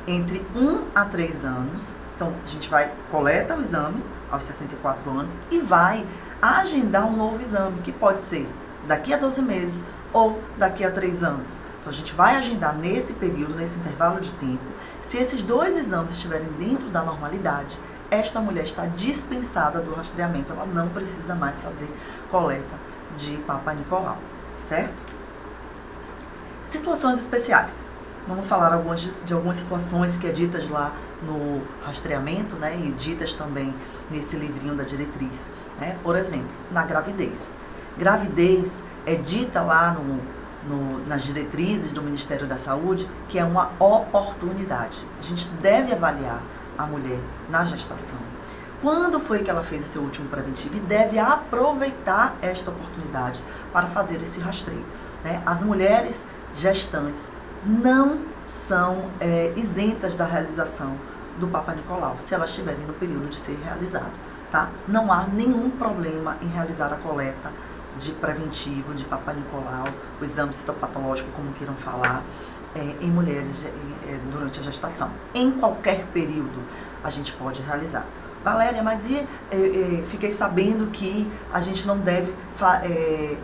Speaker 1: entre 1 a 3 anos. Então, a gente coleta o exame aos 64 anos e vai agendar um novo exame, que pode ser daqui a 12 meses ou daqui a 3 anos. Então, a gente vai agendar nesse período, nesse intervalo de tempo. Se esses 2 exames estiverem dentro da normalidade, esta mulher está dispensada do rastreamento. Ela não precisa mais fazer coleta de Papa Nicolau, certo? Situações especiais. Vamos falar de algumas situações que é ditas lá no rastreamento, né? E ditas também nesse livrinho da diretriz, né? Por exemplo, na gravidez. Gravidez é dita lá nas diretrizes do Ministério da Saúde, que é uma oportunidade. A gente deve avaliar a mulher na gestação. Quando foi que ela fez o seu último preventivo e deve aproveitar esta oportunidade para fazer esse rastreio, né? As mulheres gestantes não são isentas da realização do Papa Nicolau, se elas estiverem no período de ser realizado, tá? Não há nenhum problema em realizar a coleta de preventivo, de Papa Nicolau, o exame citopatológico, como queiram falar, em mulheres durante a gestação. Em qualquer período a gente pode realizar. Valéria, mas fiquei sabendo que a gente não deve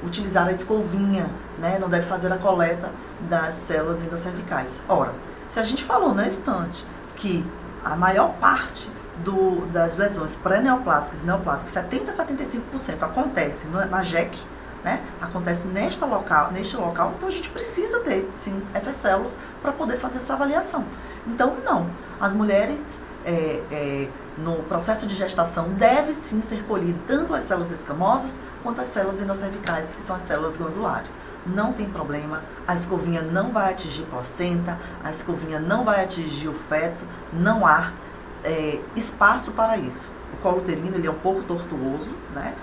Speaker 1: utilizar a escovinha, né? Não deve fazer a coleta das células endocervicais. Ora, se a gente falou na estante que a maior parte das lesões pré-neoplásicas e neoplásicas, 70 a 75% acontece na JEC, né? Acontece neste local, então a gente precisa ter, sim, essas células para poder fazer essa avaliação. Então, não. As mulheres, no processo de gestação, deve sim ser colhido tanto as células escamosas quanto as células endocervicais, que são as células glandulares. Não tem problema, a escovinha não vai atingir placenta, a escovinha não vai atingir o feto, não há espaço para isso. O colo uterino, ele é um pouco tortuoso, né?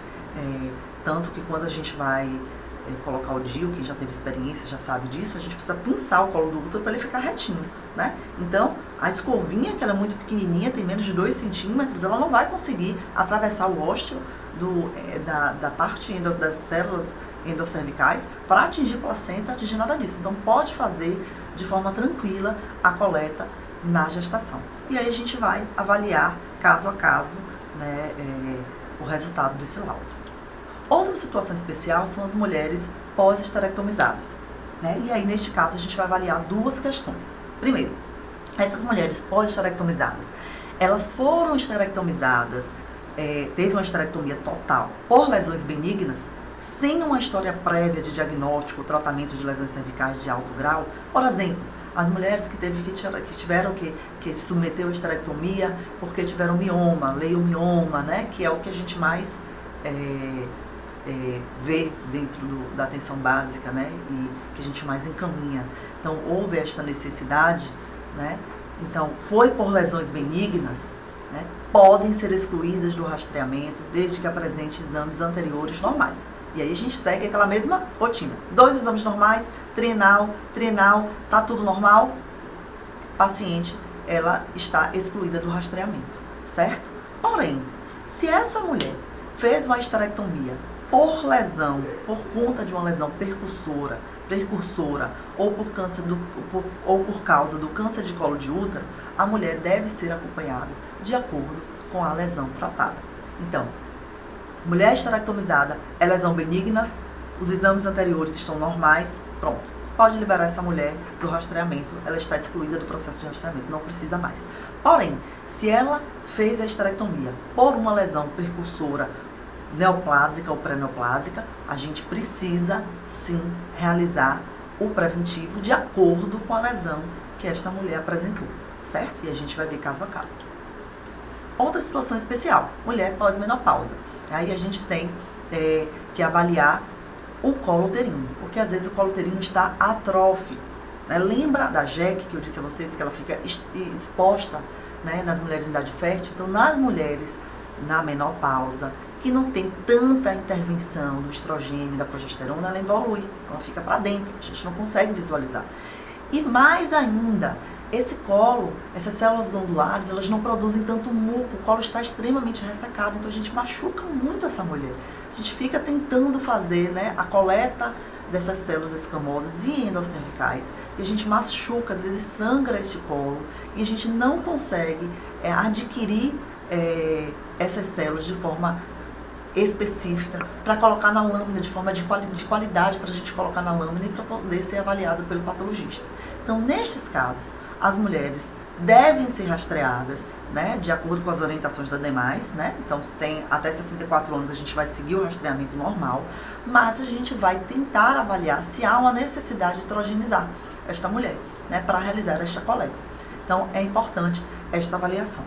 Speaker 1: Tanto que quando a gente vai colocar o DIU, quem já teve experiência já sabe disso, a gente precisa pinçar o colo do útero para ele ficar retinho, né? Então, a escovinha, que ela é muito pequenininha, tem menos de 2 centímetros, ela não vai conseguir atravessar o ósteo da parte das células endocervicais para atingir placenta, atingir nada disso. Então, pode fazer de forma tranquila a coleta na gestação. E aí a gente vai avaliar, caso a caso, né, o resultado desse laudo. Outra situação especial são as mulheres pós-esterectomizadas, né? E aí, neste caso, a gente vai avaliar 2 questões. Primeiro, essas mulheres pós-esterectomizadas, elas foram esterectomizadas, teve uma esterectomia total por lesões benignas, sem uma história prévia de diagnóstico ou tratamento de lesões cervicais de alto grau. Por exemplo, as mulheres que tiveram que se submeter à esterectomia porque tiveram mioma, leiomioma, né? Que é o que a gente mais vê dentro da atenção básica, né? E que a gente mais encaminha. Então, houve esta necessidade, né? Então, foi por lesões benignas, né? Podem ser excluídas do rastreamento desde que apresente exames anteriores normais. E aí a gente segue aquela mesma rotina. 2 exames normais, trienal, tá tudo normal, paciente, ela está excluída do rastreamento, certo? Porém, se essa mulher fez uma esterectomia por lesão, por conta de uma lesão precursora, ou por causa do câncer de colo de útero, a mulher deve ser acompanhada de acordo com a lesão tratada. Então, mulher esterectomizada é lesão benigna, os exames anteriores estão normais, pronto. Pode liberar essa mulher do rastreamento, ela está excluída do processo de rastreamento, não precisa mais. Porém, se ela fez a esterectomia por uma lesão precursora neoplásica ou pré-neoplásica, a gente precisa sim realizar o preventivo de acordo com a lesão que esta mulher apresentou, certo? E a gente vai ver caso a caso. Outra situação especial, mulher pós-menopausa. Aí a gente tem que avaliar o colo uterino, porque às vezes o colo uterino está atrófico. Né? Lembra da JEC que eu disse a vocês que ela fica exposta, né, nas mulheres em idade fértil? Então, nas mulheres na menopausa, que não tem tanta intervenção do estrogênio e da progesterona, ela evolui, ela fica para dentro, a gente não consegue visualizar. E mais ainda, esse colo, essas células glandulares, elas não produzem tanto muco, o colo está extremamente ressecado, então a gente machuca muito essa mulher. A gente fica tentando fazer, né, a coleta dessas células escamosas e endocervicais, e a gente machuca, às vezes sangra este colo, e a gente não consegue adquirir essas células de forma específica para colocar na lâmina, de forma de qualidade para a gente colocar na lâmina e para poder ser avaliado pelo patologista. Então, nestes casos, as mulheres devem ser rastreadas, né, de acordo com as orientações das demais, né? Então, se tem até 64 anos, a gente vai seguir o rastreamento normal, mas a gente vai tentar avaliar se há uma necessidade de estrogenizar esta mulher, né, para realizar esta coleta. Então, é importante esta avaliação.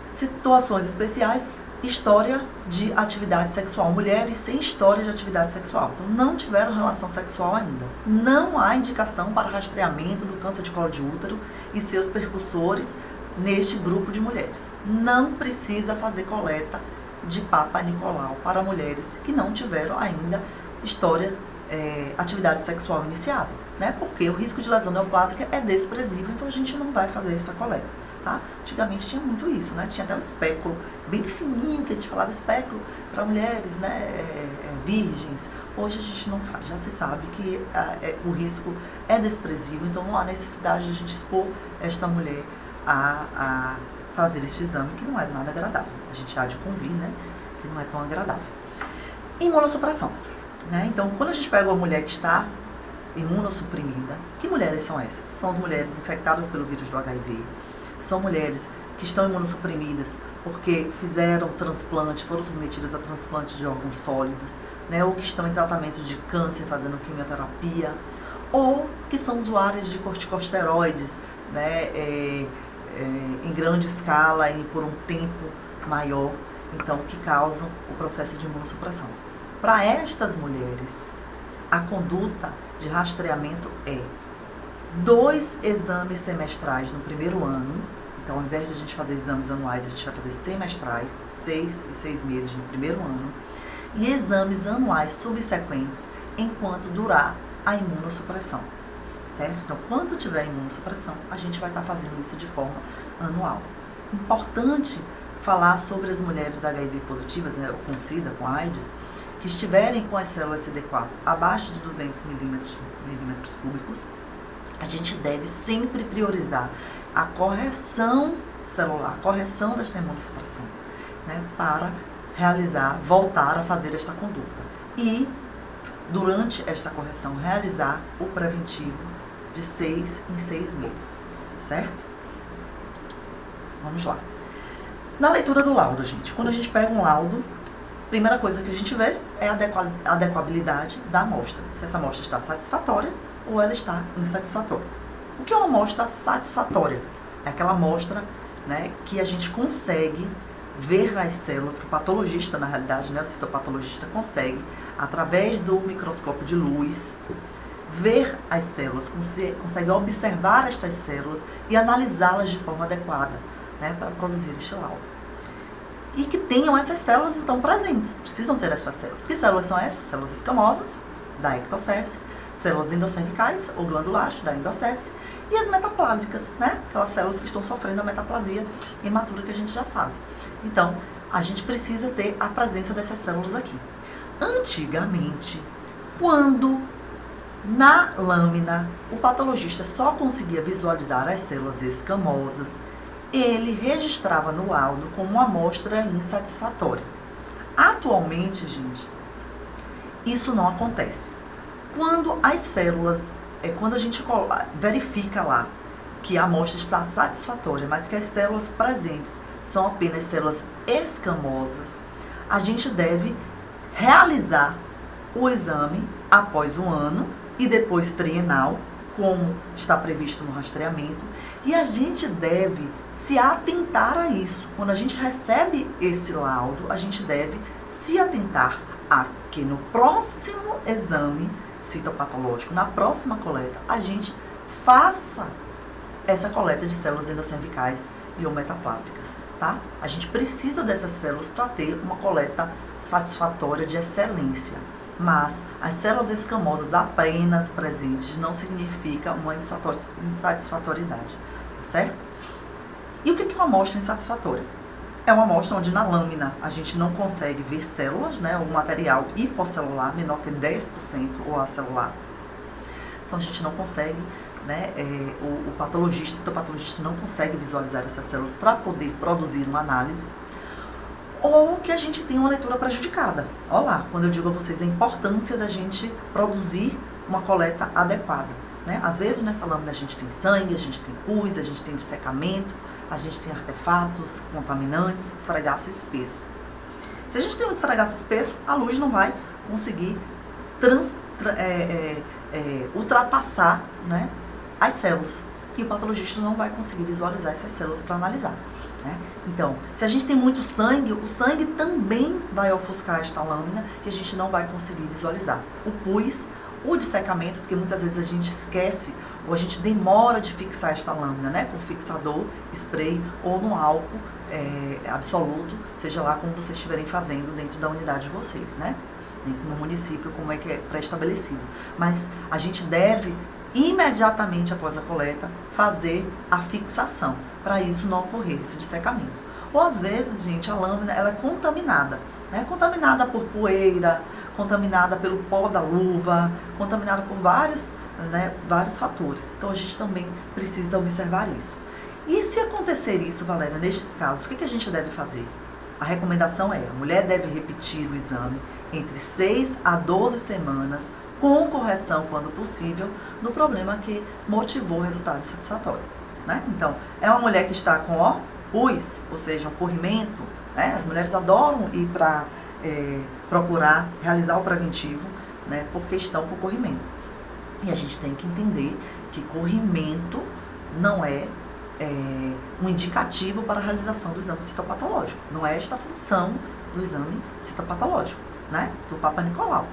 Speaker 1: Situações especiais, história de atividade sexual. Mulheres sem história de atividade sexual. Então, não tiveram relação sexual ainda. Não há indicação para rastreamento do câncer de colo de útero e seus percussores neste grupo de mulheres. Não precisa fazer coleta de Papa Nicolau para mulheres que não tiveram ainda história, atividade sexual iniciada, né? Porque o risco de lesão neoplásica é desprezível, então a gente não vai fazer esta coleta. Tá? Antigamente tinha muito isso, né? Tinha até o espéculo bem fininho, que a gente falava espéculo para mulheres, né, virgens. Hoje a gente não faz, já se sabe que o risco é desprezível, então não há necessidade de a gente expor esta mulher a fazer este exame, que não é nada agradável. A gente há de convir, né, que não é tão agradável. Imunossupressão, né? Então, quando a gente pega uma mulher que está imunossuprimida, que mulheres são essas? São as mulheres infectadas pelo vírus do HIV, são mulheres que estão imunossuprimidas porque fizeram transplante, foram submetidas a transplante de órgãos sólidos, né? Ou que estão em tratamento de câncer, fazendo quimioterapia, ou que são usuárias de corticosteroides, né? Em grande escala e por um tempo maior, então, que causam o processo de imunossupressão. Para estas mulheres, a conduta de rastreamento é 2 exames semestrais no primeiro ano. Então, ao invés de a gente fazer exames anuais, a gente vai fazer semestrais, 6 e 6 meses no primeiro ano, e exames anuais subsequentes enquanto durar a imunossupressão, certo? Então, quando tiver imunossupressão, a gente vai estar fazendo isso de forma anual. Importante falar sobre as mulheres HIV positivas, né, com SIDA, com AIDS, que estiverem com as células CD4 abaixo de 200 milímetros cúbicos, a gente deve sempre priorizar a correção celular, a correção desta imunossupressão, né, para voltar a fazer esta conduta. E, durante esta correção, realizar o preventivo de 6 em 6 meses, certo? Vamos lá. Na leitura do laudo, gente, quando a gente pega um laudo, a primeira coisa que a gente vê é a adequabilidade da amostra. Se essa amostra está satisfatória ou ela está insatisfatória. O que é uma amostra satisfatória? É aquela amostra, né, que a gente consegue ver as células, que o patologista, na realidade, né, o citopatologista consegue, através do microscópio de luz, ver as células, consegue observar estas células e analisá-las de forma adequada, né, para produzir este laudo. E que tenham essas células, então, presentes. Precisam ter estas células. Que células são essas? Células escamosas, da ectocépse, células endocervicais ou glandulares, da endocépse, e as metaplásicas, né? Aquelas células que estão sofrendo a metaplasia imatura, que a gente já sabe. Então, a gente precisa ter a presença dessas células aqui. Antigamente, quando na lâmina o patologista só conseguia visualizar as células escamosas, ele registrava no laudo como uma amostra insatisfatória. Atualmente, gente, isso não acontece. Quando as células, quando a gente verifica lá que a amostra está satisfatória, mas que as células presentes são apenas células escamosas, a gente deve realizar o exame após um ano e depois trienal, como está previsto no rastreamento, e a gente deve se atentar a isso. Quando a gente recebe esse laudo, a gente deve se atentar a que no próximo exame citopatológico, na próxima coleta, a gente faça essa coleta de células endocervicais e ou metaplásicas, tá? A gente precisa dessas células para ter uma coleta satisfatória de excelência. Mas as células escamosas apenas presentes não significa uma insatisfatoriedade, tá certo? E o que é uma amostra insatisfatória? É uma amostra onde na lâmina a gente não consegue ver células, né, o material hiposcelular menor que 10% ou acelular. Então a gente não consegue, né, o patologista, o citopatologista não consegue visualizar essas células para poder produzir uma análise. Ou que a gente tem uma leitura prejudicada. Olha lá, quando eu digo a vocês a importância da gente produzir uma coleta adequada, né? Às vezes nessa lâmina a gente tem sangue, a gente tem pus, a gente tem dissecamento, a gente tem artefatos contaminantes, esfregaço espesso. Se a gente tem um esfregaço espesso, a luz não vai conseguir ultrapassar, né, as células. E o patologista não vai conseguir visualizar essas células para analisar, né? Então, se a gente tem muito sangue, o sangue também vai ofuscar esta lâmina e a gente não vai conseguir visualizar. O pus, o dissecamento, porque muitas vezes a gente esquece ou a gente demora de fixar esta lâmina, né, com fixador, spray ou no álcool absoluto, seja lá como vocês estiverem fazendo dentro da unidade de vocês, né, dentro do município, como é que é pré-estabelecido. Mas a gente deve imediatamente após a coleta fazer a fixação, para isso não ocorrer esse dissecamento. Ou às vezes, gente, a lâmina ela é contaminada, né? Contaminada por poeira, contaminada pelo pó da luva, contaminada por vários fatores. Então a gente também precisa observar isso. E se acontecer isso, Valéria, nestes casos, o que a gente deve fazer? A recomendação é, a mulher deve repetir o exame entre 6 a 12 semanas, com correção, quando possível, do problema que motivou o resultado insatisfatório, né? Então, é uma mulher que está com pus, ou seja, um corrimento, né? As mulheres adoram ir para procurar realizar o preventivo, né? Porque estão com corrimento. E a gente tem que entender que corrimento não é um indicativo para a realização do exame citopatológico. Não é esta a função do exame citopatológico, né? Do Papa Nicolau.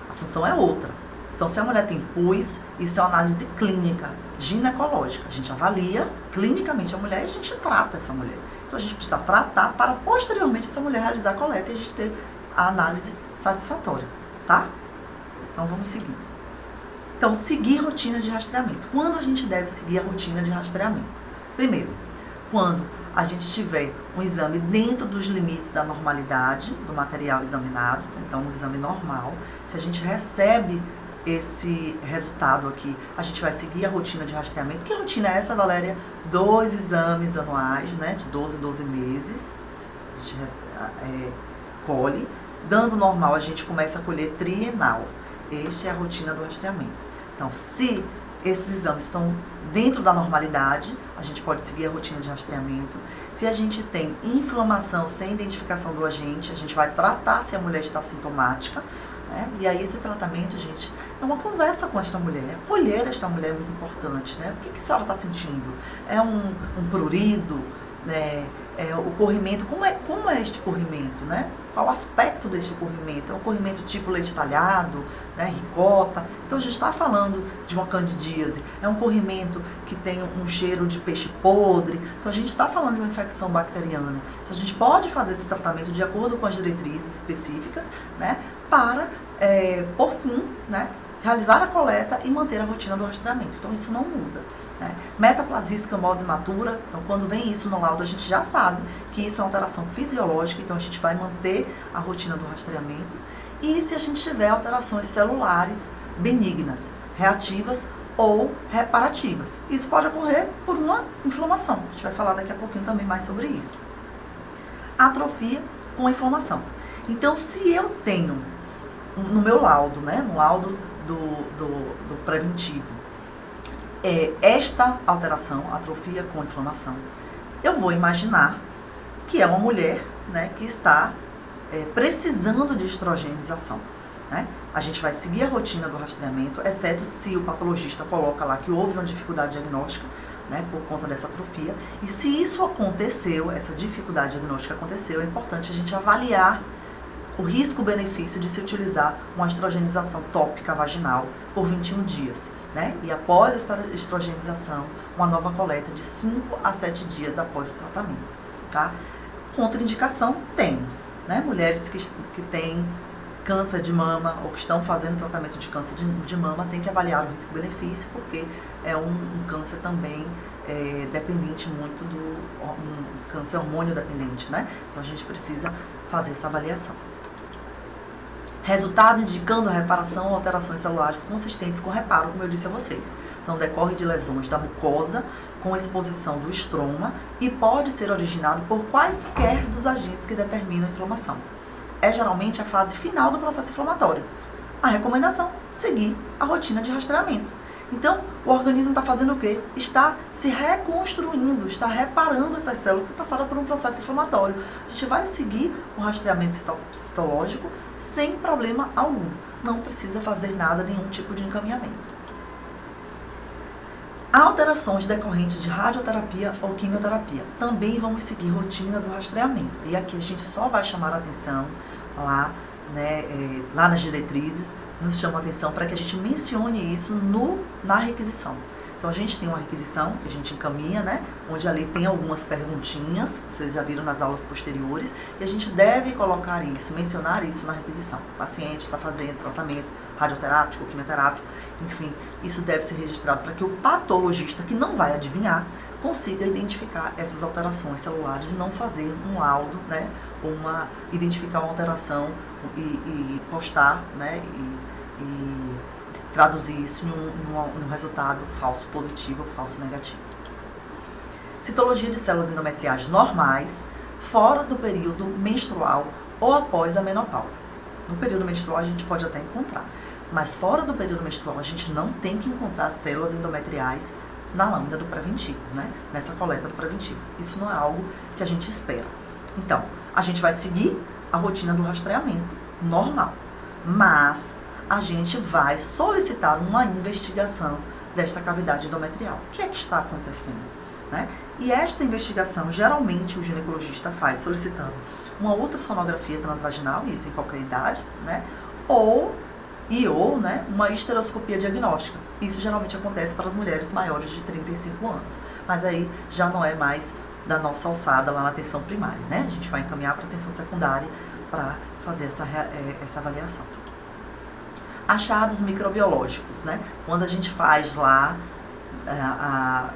Speaker 1: A função é outra. Então, se a mulher tem pus, isso é uma análise clínica, ginecológica. A gente avalia clinicamente a mulher e a gente trata essa mulher. Então, a gente precisa tratar para, posteriormente, essa mulher realizar a coleta e a gente ter a análise satisfatória, tá? Então, vamos seguir. Então, seguir rotina de rastreamento. Quando a gente deve seguir a rotina de rastreamento? Primeiro, quando a gente tiver um exame dentro dos limites da normalidade do material examinado, então um exame normal, se a gente recebe esse resultado aqui, a gente vai seguir a rotina de rastreamento. Que rotina é essa, Valéria? 2 exames anuais, né, de 12 em 12 meses, a gente colhe. Dando normal, a gente começa a colher trienal. Esta é a rotina do rastreamento. Então, se esses exames estão dentro da normalidade, a gente pode seguir a rotina de rastreamento. Se a gente tem inflamação sem identificação do agente, a gente vai tratar se a mulher está sintomática, né? E aí esse tratamento, gente, é uma conversa com esta mulher. Acolher esta mulher é muito importante, né? O que a senhora está sentindo? É um prurido, né? O corrimento, como é este corrimento, né? Qual o aspecto deste corrimento? É um corrimento tipo leite talhado, né? Ricota. Então, a gente está falando de uma candidíase. É um corrimento que tem um cheiro de peixe podre. Então, a gente está falando de uma infecção bacteriana. Então, a gente pode fazer esse tratamento de acordo com as diretrizes específicas, né? Para, por fim, né? Realizar a coleta e manter a rotina do rastreamento. Então, isso não muda. Metaplasia escamosa imatura, então quando vem isso no laudo a gente já sabe que isso é uma alteração fisiológica, então a gente vai manter a rotina do rastreamento. E se a gente tiver alterações celulares benignas, reativas ou reparativas, isso pode ocorrer por uma inflamação. A gente vai falar daqui a pouquinho também mais sobre isso. Atrofia com inflamação. Então, se eu tenho no meu laudo, né, no laudo do preventivo, esta alteração, atrofia com inflamação, eu vou imaginar que é uma mulher, né, que está precisando de estrogenização, né? A gente vai seguir a rotina do rastreamento, exceto se o patologista coloca lá que houve uma dificuldade diagnóstica, né, por conta dessa atrofia. E se isso aconteceu, essa dificuldade diagnóstica aconteceu, é importante a gente avaliar o risco-benefício de se utilizar uma estrogenização tópica vaginal por 21 dias, né? E após essa estrogenização, uma nova coleta de 5 a 7 dias após o tratamento, tá? Contraindicação temos, né? Mulheres que têm câncer de mama ou que estão fazendo tratamento de câncer de mama têm que avaliar o risco-benefício, porque é um câncer também dependente muito um câncer hormônio dependente, né? Então a gente precisa fazer essa avaliação. Resultado indicando a reparação ou alterações celulares consistentes com reparo, como eu disse a vocês. Então, decorre de lesões da mucosa com exposição do estroma e pode ser originado por quaisquer dos agentes que determinam a inflamação. É geralmente a fase final do processo inflamatório. A recomendação, seguir a rotina de rastreamento. Então, o organismo está fazendo o quê? Está se reconstruindo, está reparando essas células que passaram por um processo inflamatório. A gente vai seguir o rastreamento citológico sem problema algum. Não precisa fazer nada, nenhum tipo de encaminhamento. Alterações decorrentes de radioterapia ou quimioterapia. Também vamos seguir rotina do rastreamento. E aqui a gente só vai chamar a atenção lá, né, lá nas diretrizes, nos chama a atenção para que a gente mencione isso na requisição. Então, a gente tem uma requisição que a gente encaminha, né, onde ali tem algumas perguntinhas, vocês já viram nas aulas posteriores, e a gente deve colocar isso, mencionar isso na requisição. O paciente está fazendo tratamento radioterápico, quimioterápico, enfim, isso deve ser registrado para que o patologista, que não vai adivinhar, consiga identificar essas alterações celulares e não fazer um laudo, né, identificar uma alteração e postar, né, e traduzir isso num resultado falso positivo ou falso negativo. Citologia de células endometriais normais, fora do período menstrual ou após a menopausa. No período menstrual a gente pode até encontrar, mas fora do período menstrual a gente não tem que encontrar células endometriais na lâmina do preventivo, né? Nessa coleta do preventivo. Isso não é algo que a gente espera. Então, a gente vai seguir a rotina do rastreamento normal, mas a gente vai solicitar uma investigação desta cavidade endometrial. O que é que está acontecendo, né? E esta investigação, geralmente, o ginecologista faz solicitando uma ultrassonografia transvaginal, isso em qualquer idade, né? Ou, né, uma histeroscopia diagnóstica. Isso geralmente acontece para as mulheres maiores de 35 anos. Mas aí já não é mais da nossa alçada lá na atenção primária, né? A gente vai encaminhar para a atenção secundária para fazer essa avaliação. Achados microbiológicos, né? Quando a gente faz lá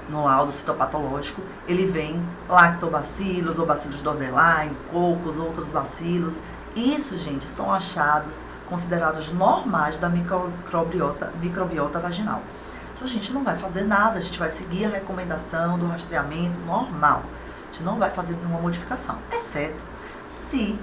Speaker 1: no laudo citopatológico, ele vem lactobacilos ou bacilos Dordeline, cocos, outros bacilos. Isso, gente, são achados considerados normais da microbiota vaginal. Então, a gente não vai fazer nada, a gente vai seguir a recomendação do rastreamento normal. A gente não vai fazer nenhuma modificação, exceto se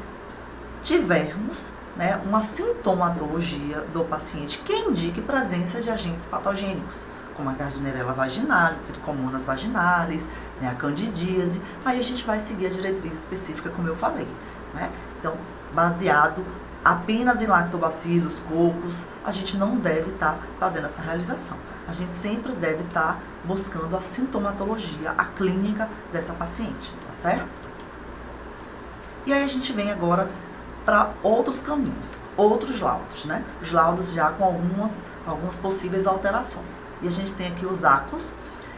Speaker 1: tivermos, né, uma sintomatologia do paciente que indique presença de agentes patogênicos, como a Gardnerella vaginalis, Trichomonas vaginalis, né, a candidíase. Aí a gente vai seguir a diretriz específica, como eu falei, né? Então, baseado apenas em lactobacilos, cocos, a gente não deve estar fazendo essa realização. A gente sempre deve estar buscando a sintomatologia, a clínica dessa paciente, tá certo? E aí a gente vem agora para outros caminhos, outros laudos, né? Os laudos já com algumas possíveis alterações. E a gente tem aqui os ACOs,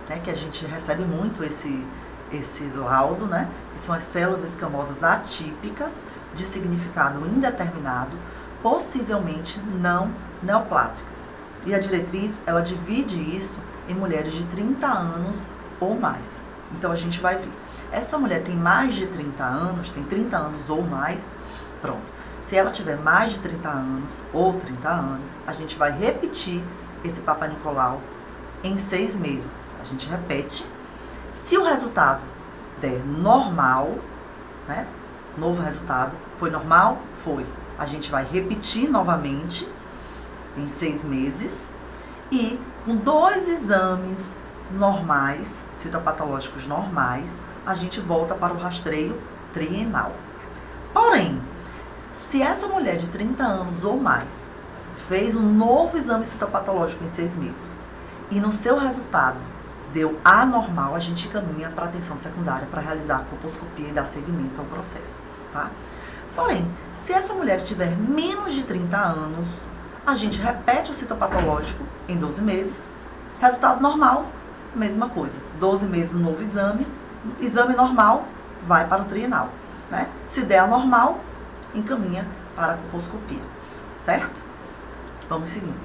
Speaker 1: né, que a gente recebe muito esse laudo, né? Que são as células escamosas atípicas de significado indeterminado, possivelmente não neoplásicas. E a diretriz, ela divide isso em mulheres de 30 anos ou mais. Então a gente vai ver. Essa mulher tem mais de 30 anos, tem 30 anos ou mais, pronto. Se ela tiver mais de 30 anos ou 30 anos, a gente vai repetir esse Papa Nicolau em 6 meses. A gente repete. Se o resultado der normal, né? Novo resultado, foi normal? Foi. A gente vai repetir novamente em 6 meses e com 2 exames normais, citopatológicos normais, a gente volta para o rastreio trienal. Porém, se essa mulher de 30 anos ou mais fez um novo exame citopatológico em 6 meses e no seu resultado deu anormal, a gente caminha para a atenção secundária para realizar a colposcopia e dar seguimento ao processo, tá? Porém, se essa mulher tiver menos de 30 anos, a gente repete o citopatológico em 12 meses, resultado normal, mesma coisa, 12 meses um novo exame normal, vai para o trienal, né? Se der anormal, encaminha para a colposcopia, certo? Vamos seguindo.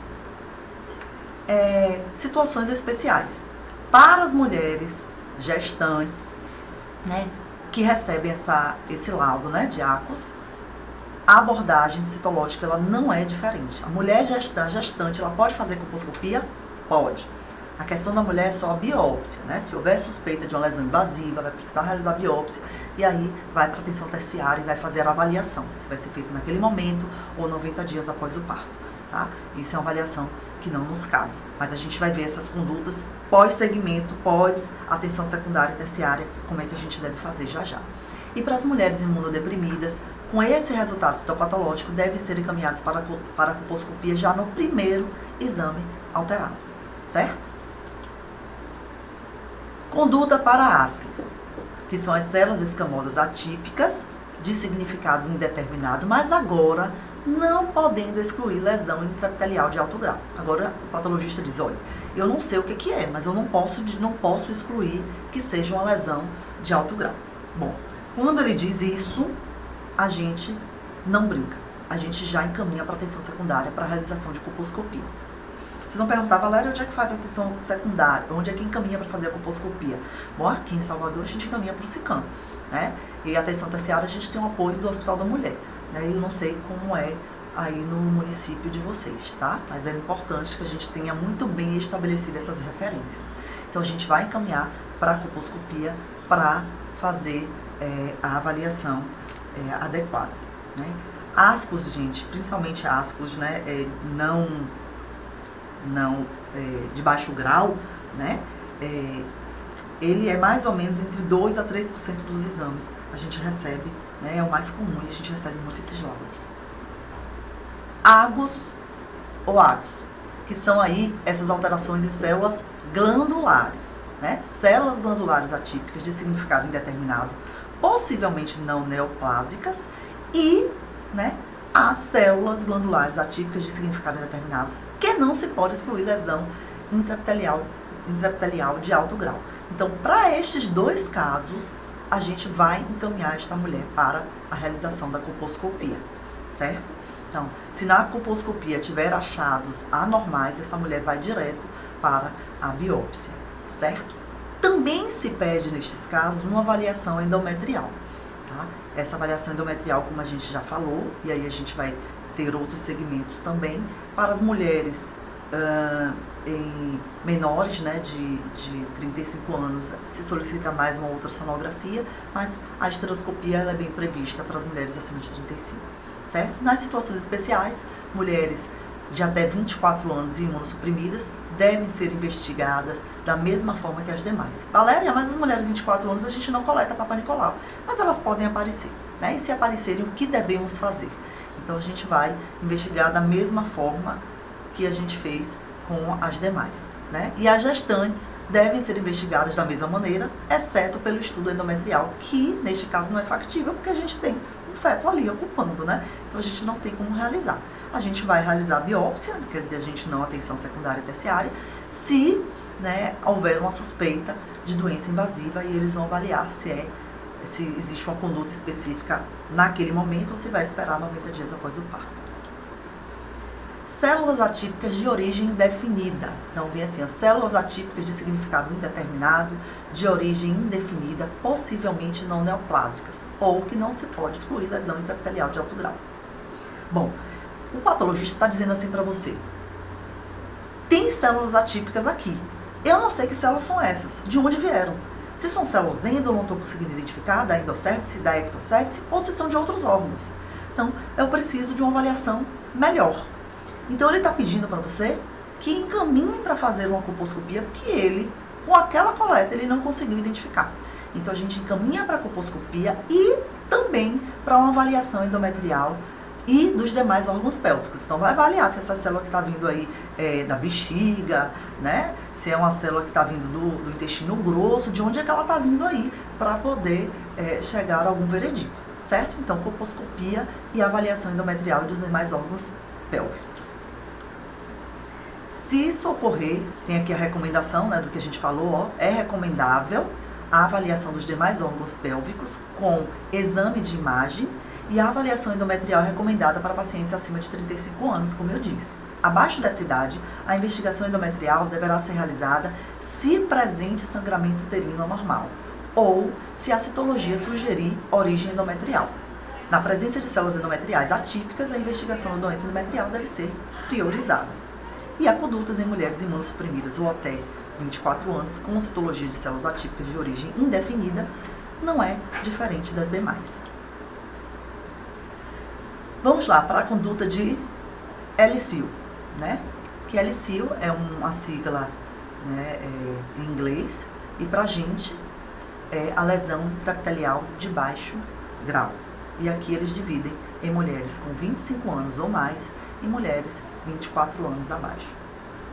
Speaker 1: Situações especiais. Para as mulheres gestantes, né, que recebem esse laudo, né, de ACOS, a abordagem citológica ela não é diferente. A mulher gestante, ela pode fazer colposcopia? Pode. A questão da mulher é só a biópsia, né? Se houver suspeita de uma lesão invasiva, vai precisar realizar a biópsia e aí vai para a atenção terciária e vai fazer a avaliação. Se vai ser feito naquele momento ou 90 dias após o parto, tá? Isso é uma avaliação que não nos cabe. Mas a gente vai ver essas condutas pós-segmento, pós-atenção secundária e terciária, como é que a gente deve fazer já já. E para as mulheres imunodeprimidas, com esse resultado citopatológico, devem ser encaminhadas para a colposcopia já no primeiro exame alterado, certo? Conduta para ASCs, que são as células escamosas atípicas, de significado indeterminado, mas agora não podendo excluir lesão intraepitelial de alto grau. Agora o patologista diz, olha, eu não sei o que é, mas eu não posso excluir que seja uma lesão de alto grau. Bom, quando ele diz isso, a gente não brinca. A gente já encaminha para a atenção secundária para a realização de colposcopia. Vocês vão perguntar, Valéria, onde é que faz a atenção secundária? Onde é que encaminha para fazer a colposcopia? Bom, aqui em Salvador a gente encaminha para o SICAM, né? E a atenção terciária a gente tem o apoio do Hospital da Mulher, né? Eu não sei como é aí no município de vocês, tá? Mas é importante que a gente tenha muito bem estabelecido essas referências. Então a gente vai encaminhar para a colposcopia para fazer a avaliação adequada, né? Ascos, gente, principalmente ascos, né, não de baixo grau, né, ele é mais ou menos entre 2 a 3% dos exames a gente recebe, né, é o mais comum e a gente recebe muito esses laudos. Agos ou agos, que são aí essas alterações em células glandulares, né, células glandulares atípicas de significado indeterminado, possivelmente não neoplásicas, e, né, as células glandulares atípicas de significado indeterminado, que não se pode excluir lesão intraepitelial de alto grau. Então, para estes dois casos, a gente vai encaminhar esta mulher para a realização da colposcopia, certo? Então, se na colposcopia tiver achados anormais, essa mulher vai direto para a biópsia, certo? Também se pede, nestes casos, uma avaliação endometrial, tá? Essa avaliação endometrial, como a gente já falou, e aí a gente vai ter outros segmentos também, para as mulheres menores, né, de 35 anos, se solicita mais uma ultrassonografia, mas a esteroscopia ela é bem prevista para as mulheres acima de 35, certo? Nas situações especiais, mulheres de até 24 anos e imunossuprimidas devem ser investigadas da mesma forma que as demais. Valéria, mas as mulheres de 24 anos a gente não coleta Papa Nicolau, mas elas podem aparecer, né? E se aparecerem, o que devemos fazer? Então a gente vai investigar da mesma forma que a gente fez com as demais, né? E as gestantes devem ser investigadas da mesma maneira, exceto pelo estudo endometrial, que neste caso não é factível, porque a gente tem um feto ali ocupando, né? Então a gente não tem como realizar. A gente vai realizar a biópsia, quer dizer, a gente não atenção secundária e terciária, se, né, houver uma suspeita de doença invasiva, e eles vão avaliar se existe uma conduta específica naquele momento ou se vai esperar 90 dias após o parto. Células atípicas de origem indefinida. Então, vem assim, as células atípicas de significado indeterminado, de origem indefinida, possivelmente não neoplásicas, ou que não se pode excluir lesão intraepitelial de alto grau. Bom, o patologista está dizendo assim para você: tem células atípicas aqui. Eu não sei que células são essas, de onde vieram. Se são células endo, eu não estou conseguindo identificar, da endocérvice, da ectocérvice, ou se são de outros órgãos. Então, eu preciso de uma avaliação melhor. Então, ele está pedindo para você que encaminhe para fazer uma colposcopia, porque ele, com aquela coleta, ele não conseguiu identificar. Então, a gente encaminha para a colposcopia e também para uma avaliação endometrial e dos demais órgãos pélvicos. Então, vai avaliar se essa célula que está vindo aí da bexiga, né? Se é uma célula que está vindo do intestino grosso, de onde é que ela está vindo aí, para poder chegar a algum veredito, certo? Então, colposcopia e avaliação endometrial e dos demais órgãos pélvicos. Se isso ocorrer, tem aqui a recomendação, né, do que a gente falou, ó, é recomendável a avaliação dos demais órgãos pélvicos com exame de imagem, e a avaliação endometrial é recomendada para pacientes acima de 35 anos, como eu disse. Abaixo dessa idade, a investigação endometrial deverá ser realizada se presente sangramento uterino anormal, ou se a citologia sugerir origem endometrial. Na presença de células endometriais atípicas, a investigação da doença endometrial deve ser priorizada. E há condutas em mulheres imunossuprimidas ou até 24 anos com citologia de células atípicas de origem indefinida, não é diferente das demais. Vamos lá para a conduta de LCIL, né? Que LCIL é uma sigla, né, em inglês, e para a gente é a lesão intraepitelial de baixo grau. E aqui eles dividem em mulheres com 25 anos ou mais e mulheres 24 anos abaixo,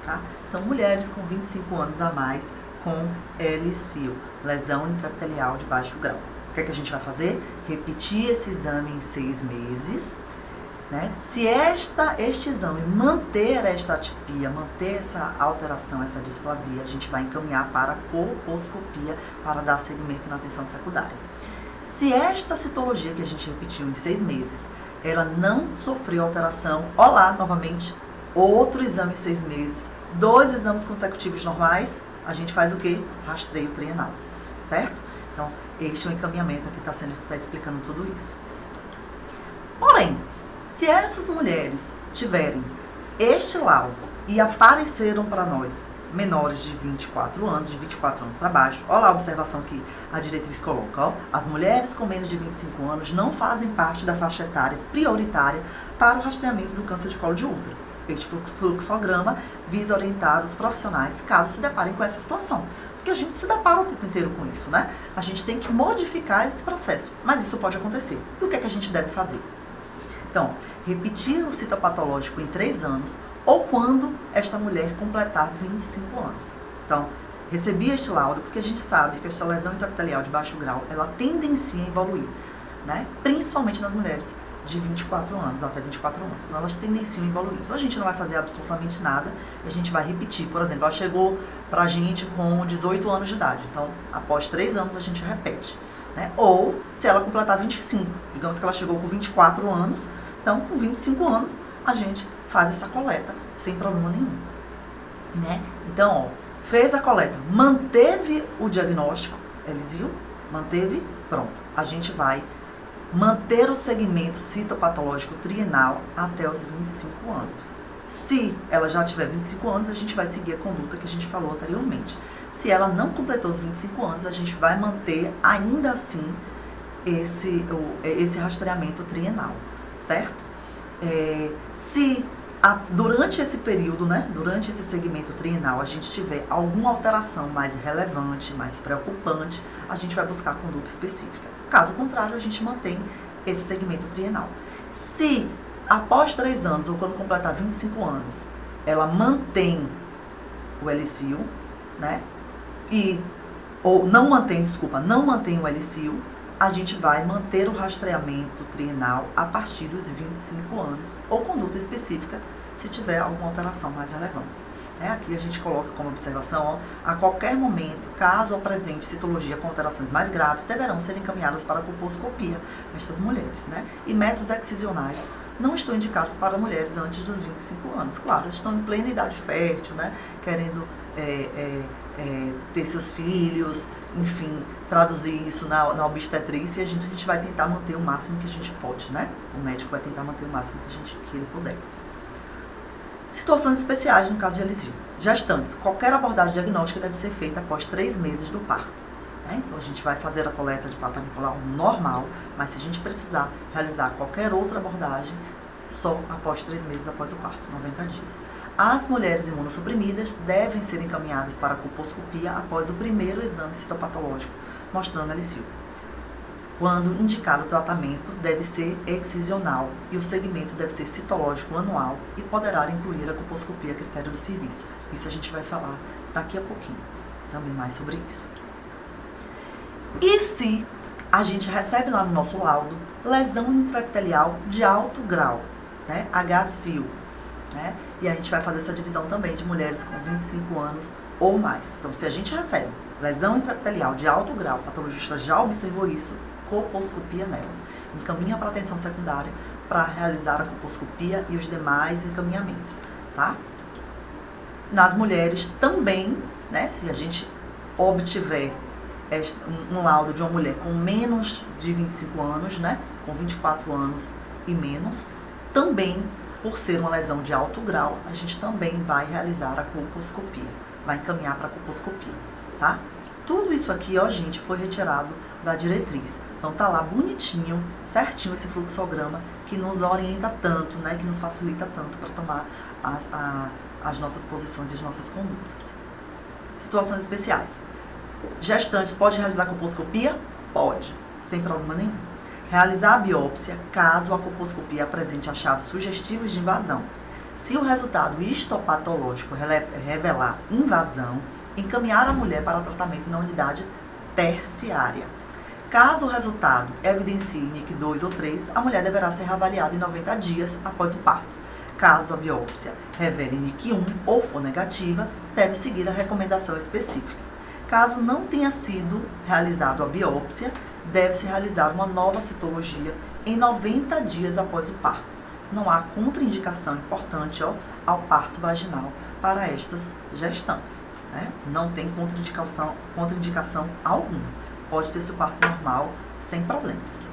Speaker 1: tá? Então, mulheres com 25 anos a mais com LCIL, lesão intraepitelial de baixo grau. O que é que a gente vai fazer? Repetir esse exame em 6 meses, né? Se este exame manter esta atipia, manter essa alteração, essa displasia, a gente vai encaminhar para a colposcopia para dar seguimento na atenção secundária. Se esta citologia que a gente repetiu em 6 meses, ela não sofreu alteração, olá, novamente, outro exame em 6 meses, 2 exames consecutivos normais, a gente faz o quê? Rastreio trienal, certo? Então, este é o encaminhamento aqui, está explicando tudo isso. Porém, se essas mulheres tiverem este laudo e apareceram para nós menores de 24 anos, de 24 anos para baixo. Olha lá a observação que a diretriz coloca. Ó. As mulheres com menos de 25 anos não fazem parte da faixa etária prioritária para o rastreamento do câncer de colo de útero. Este fluxograma visa orientar os profissionais caso se deparem com essa situação. Porque a gente se depara o tempo inteiro com isso, né? A gente tem que modificar esse processo. Mas isso pode acontecer. E o que é que a gente deve fazer? Então, repetir o citopatológico em 3 anos ou quando esta mulher completar 25 anos. Então, recebi este laudo porque a gente sabe que esta lesão intraepitelial de baixo grau, ela tendencia a evoluir, né? Principalmente nas mulheres de 24 anos, até 24 anos. Então, elas tendenciam a evoluir. Então, a gente não vai fazer absolutamente nada, a gente vai repetir. Por exemplo, ela chegou pra gente com 18 anos de idade. Então, após 3 anos, a gente repete, né? Ou, se ela completar 25, digamos que ela chegou com 24 anos, então, com 25 anos, a gente faz essa coleta sem problema nenhum, né? Então, ó, fez a coleta, manteve o diagnóstico, Elisio, manteve, pronto. A gente vai manter o segmento citopatológico trienal até os 25 anos. Se ela já tiver 25 anos, a gente vai seguir a conduta que a gente falou anteriormente. Se ela não completou os 25 anos, a gente vai manter ainda assim esse rastreamento trienal, certo? Se durante esse período, né, durante esse segmento trienal, a gente tiver alguma alteração mais relevante, mais preocupante, a gente vai buscar conduta específica. Caso contrário, a gente mantém esse segmento trienal. Se após 3 anos, ou quando completar 25 anos, ela mantém o LCIO, né, ou não mantém o LCIO, a gente vai manter o rastreamento trienal a partir dos 25 anos, ou conduta específica, se tiver alguma alteração mais relevante. Aqui a gente coloca como observação, ó, a qualquer momento, caso apresente citologia com alterações mais graves, deverão ser encaminhadas para a colposcopia estas mulheres, né? E métodos excisionais não estão indicados para mulheres antes dos 25 anos. Claro, estão em plena idade fértil, né? Querendo ter seus filhos, enfim, traduzir isso na obstetrícia, e a gente vai tentar manter o máximo que a gente pode, né? O médico vai tentar manter o máximo que ele puder. Situações especiais no caso de LCIO. Gestantes. Qualquer abordagem diagnóstica deve ser feita após 3 meses do parto. Né? Então, a gente vai fazer a coleta de Papa Nicolau normal, mas se a gente precisar realizar qualquer outra abordagem, só após 3 meses após o parto, 90 dias. As mulheres imunossuprimidas devem ser encaminhadas para a colposcopia após o primeiro exame citopatológico, mostrando LCIO. Quando indicado o tratamento, deve ser excisional e o segmento deve ser citológico anual e poderá incluir a colposcopia a critério do serviço. Isso a gente vai falar daqui a pouquinho, também mais sobre isso. E se a gente recebe lá no nosso laudo lesão intraepitelial de alto grau, né, HCIO, né, e a gente vai fazer essa divisão também de mulheres com 25 anos ou mais. Então, se a gente recebe lesão intraepitelial de alto grau, o patologista já observou isso, colposcopia nela. Encaminha para atenção secundária para realizar a colposcopia e os demais encaminhamentos, tá? Nas mulheres também, né, se a gente obtiver um laudo de uma mulher com menos de 25 anos, né, com 24 anos e menos, também, por ser uma lesão de alto grau, a gente também vai realizar a colposcopia, vai encaminhar para a colposcopia, tá? Tudo isso aqui, ó, gente, foi retirado da diretriz. Então, tá lá bonitinho, certinho esse fluxograma que nos orienta tanto, né, que nos facilita tanto para tomar as nossas posições e as nossas condutas. Situações especiais. Gestantes pode realizar colposcopia? Pode, sem problema nenhum. Realizar a biópsia, caso a colposcopia apresente achados sugestivos de invasão. Se o resultado histopatológico revelar invasão, encaminhar a mulher para tratamento na unidade terciária. Caso o resultado evidencie NIC 2 ou 3, a mulher deverá ser reavaliada em 90 dias após o parto. Caso a biópsia revele NIC 1 ou for negativa, deve seguir a recomendação específica. Caso não tenha sido realizado a biópsia, deve-se realizar uma nova citologia em 90 dias após o parto. Não há contraindicação importante, ó, ao parto vaginal para estas gestantes. Né? Não tem contraindicação alguma. Pode ter seu parto normal, sem problemas.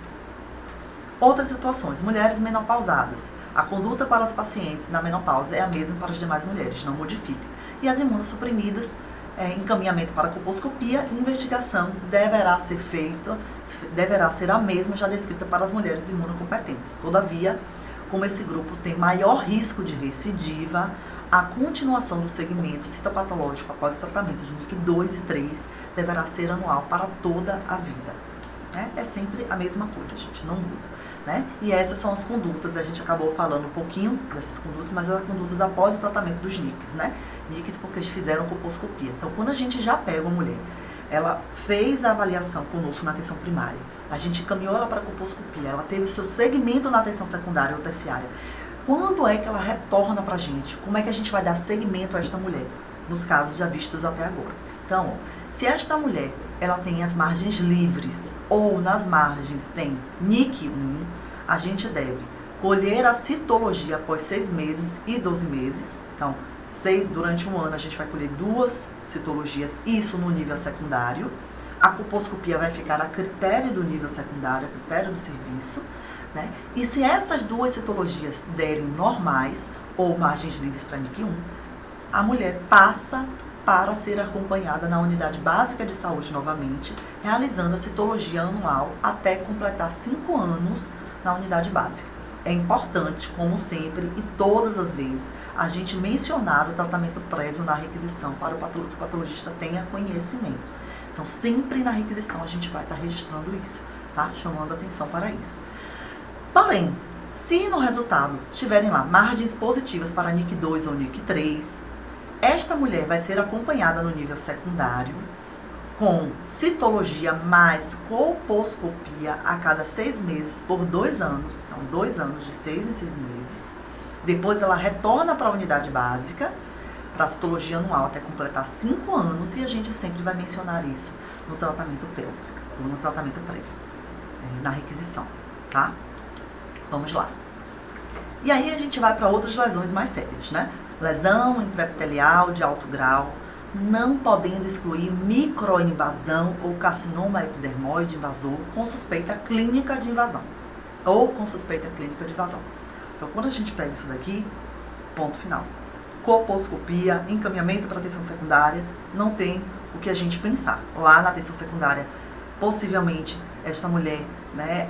Speaker 1: Outras situações. Mulheres menopausadas. A conduta para as pacientes na menopausa é a mesma para as demais mulheres, não modifica. E as imunossuprimidas, encaminhamento para colposcopia, investigação deverá ser a mesma já descrita para as mulheres imunocompetentes. Todavia, como esse grupo tem maior risco de recidiva, a continuação do segmento citopatológico após o tratamento de NIC 2 e 3 deverá ser anual para toda a vida. É sempre a mesma coisa, gente, não muda. E essas são as condutas, a gente acabou falando um pouquinho dessas condutas, mas as condutas após o tratamento dos NICs, NICs porque eles fizeram colposcopia. Então, quando a gente já pega uma mulher, ela fez a avaliação conosco na atenção primária, a gente encaminhou ela para a colposcopia, ela teve o seu segmento na atenção secundária ou terciária. Quando é que ela retorna para a gente? Como é que a gente vai dar segmento a esta mulher? Nos casos já vistos até agora. Então, se esta mulher ela tem as margens livres ou nas margens tem NIC 1, a gente deve colher a citologia após 6 meses e 12 meses. Então, durante um ano a gente vai colher 2 citologias, isso no nível secundário. A colposcopia vai ficar a critério do nível secundário, a critério do serviço. E se essas 2 citologias derem normais ou margens livres para NIC 1, a mulher passa para ser acompanhada na unidade básica de saúde novamente, realizando a citologia anual até completar 5 anos na unidade básica. É importante, como sempre e todas as vezes, a gente mencionar o tratamento prévio na requisição para que o patologista tenha conhecimento. Então, sempre na requisição a gente vai estar registrando isso, chamando atenção para isso. Porém, se no resultado tiverem lá margens positivas para NIC 2 ou NIC 3, esta mulher vai ser acompanhada no nível secundário com citologia mais colposcopia a cada 6 meses por 2 anos, então 2 anos de 6 em 6 meses. Depois ela retorna para a unidade básica, para a citologia anual até completar 5 anos, e a gente sempre vai mencionar isso no tratamento pélvico, ou no tratamento prévio, na requisição, Vamos lá. E aí a gente vai para outras lesões mais sérias, Lesão intraepitelial de alto grau, não podendo excluir microinvasão ou carcinoma epidermoide invasor com suspeita clínica de invasão. Então, quando a gente pega isso daqui, ponto final. Colposcopia, encaminhamento para atenção secundária, não tem o que a gente pensar. Lá na atenção secundária, possivelmente, esta mulher,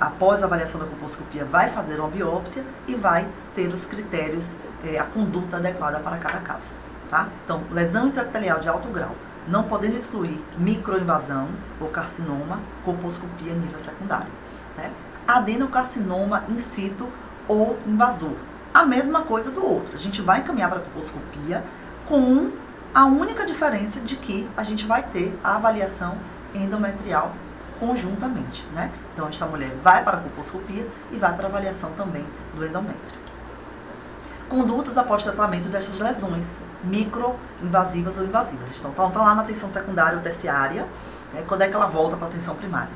Speaker 1: após a avaliação da colposcopia, vai fazer uma biópsia e vai ter os critérios, a conduta adequada para cada caso. Então, lesão intraepitelial de alto grau, não podendo excluir microinvasão ou carcinoma, colposcopia nível secundário. Adenocarcinoma in situ ou invasor. A mesma coisa do outro. A gente vai encaminhar para a colposcopia com a única diferença de que a gente vai ter a avaliação endometrial conjuntamente, Então, esta mulher vai para a colposcopia e vai para a avaliação também do endométrio. Condutas após tratamento dessas lesões, microinvasivas ou invasivas. Então, está lá na atenção secundária ou terciária, quando é que ela volta para a atenção primária?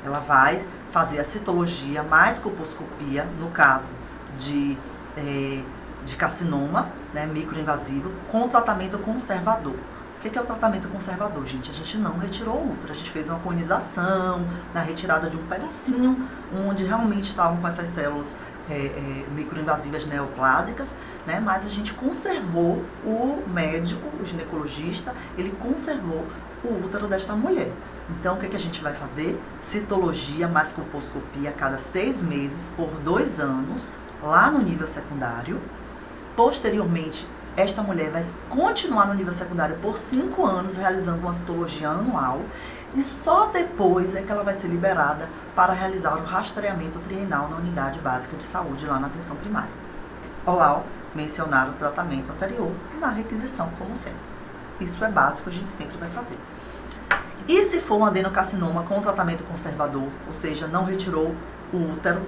Speaker 1: Ela vai fazer a citologia mais colposcopia, no caso de carcinoma, microinvasivo, com tratamento conservador. O que é o tratamento conservador, gente? A gente não retirou o útero, a gente fez uma conização, na retirada de um pedacinho, onde realmente estavam com essas células microinvasivas neoplásicas, mas a gente conservou, o médico, o ginecologista, ele conservou o útero desta mulher. Então, o que a gente vai fazer? Citologia mais colposcopia a cada 6 meses por 2 anos, lá no nível secundário. Posteriormente, esta mulher vai continuar no nível secundário por 5 anos, realizando uma citologia anual, e só depois é que ela vai ser liberada para realizar o rastreamento trienal na unidade básica de saúde, lá na atenção primária. Olá, mencionar o tratamento anterior na requisição, como sempre. Isso é básico, a gente sempre vai fazer. E se for um adenocarcinoma com tratamento conservador, ou seja, não retirou o útero,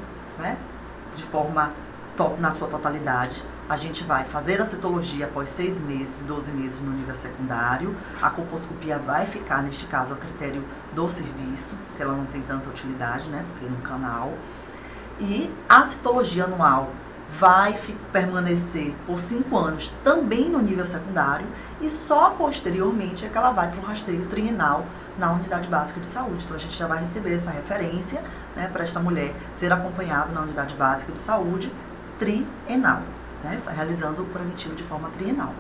Speaker 1: de forma na sua totalidade, a gente vai fazer a citologia após 6 meses e 12 meses no nível secundário. A colposcopia vai ficar, neste caso, a critério do serviço, porque ela não tem tanta utilidade, porque é um canal. E a citologia anual vai permanecer por 5 anos também no nível secundário, e só posteriormente é que ela vai para o rastreio trienal na unidade básica de saúde. Então, a gente já vai receber essa referência, para esta mulher ser acompanhada na unidade básica de saúde trienal, realizando o preventivo de forma trienal.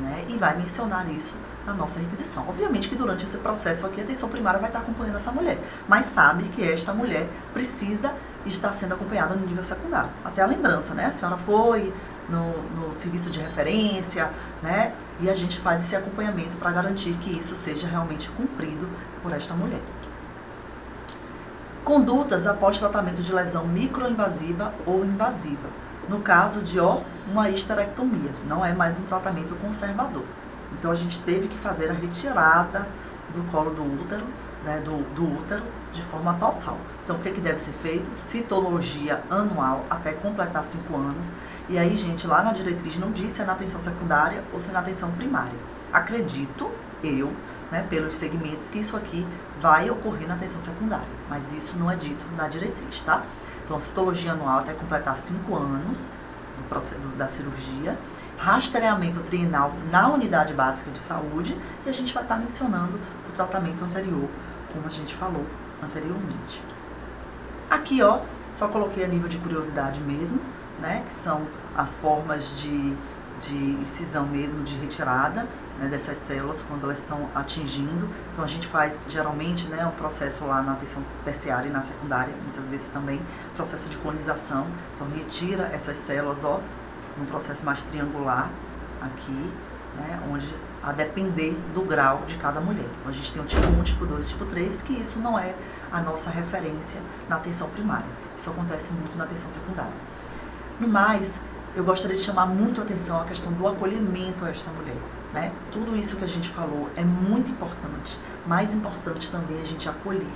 Speaker 1: né? E vai mencionar isso na nossa requisição. Obviamente que durante esse processo aqui, a atenção primária vai estar acompanhando essa mulher, mas sabe que esta mulher precisa estar sendo acompanhada no nível secundário. Até a lembrança, né? A senhora foi no serviço de referência, né? E a gente faz esse acompanhamento para garantir que isso seja realmente cumprido por esta mulher. Condutas após tratamento de lesão microinvasiva ou invasiva. No caso de uma histerectomia, não é mais um tratamento conservador. Então a gente teve que fazer a retirada do colo do útero, né, do útero de forma total. Então o que deve ser feito? Citologia anual até completar 5 anos. E aí, gente, lá na diretriz não diz se é na atenção secundária ou se é na atenção primária. Acredito eu, né, pelos segmentos, que isso aqui vai ocorrer na atenção secundária, mas isso não é dito na diretriz, tá? Então, a citologia anual até completar 5 anos da cirurgia, rastreamento trienal na unidade básica de saúde, e a gente vai estar mencionando o tratamento anterior, como a gente falou anteriormente. Aqui, só coloquei a nível de curiosidade mesmo, né, que são as formas de incisão mesmo, de retirada, né, dessas células quando elas estão atingindo. Então a gente faz geralmente, né, um processo lá na atenção terciária e na secundária, muitas vezes também, processo de conização. Então retira essas células, num processo mais triangular aqui, né, onde a depender do grau de cada mulher. Então a gente tem o tipo 1, tipo 2, tipo 3, que isso não é a nossa referência na atenção primária. Isso acontece muito na atenção secundária. No mais, eu gostaria de chamar muito a atenção a questão do acolhimento a esta mulher, né? Tudo isso que a gente falou é muito importante. Mais importante também é a gente acolher.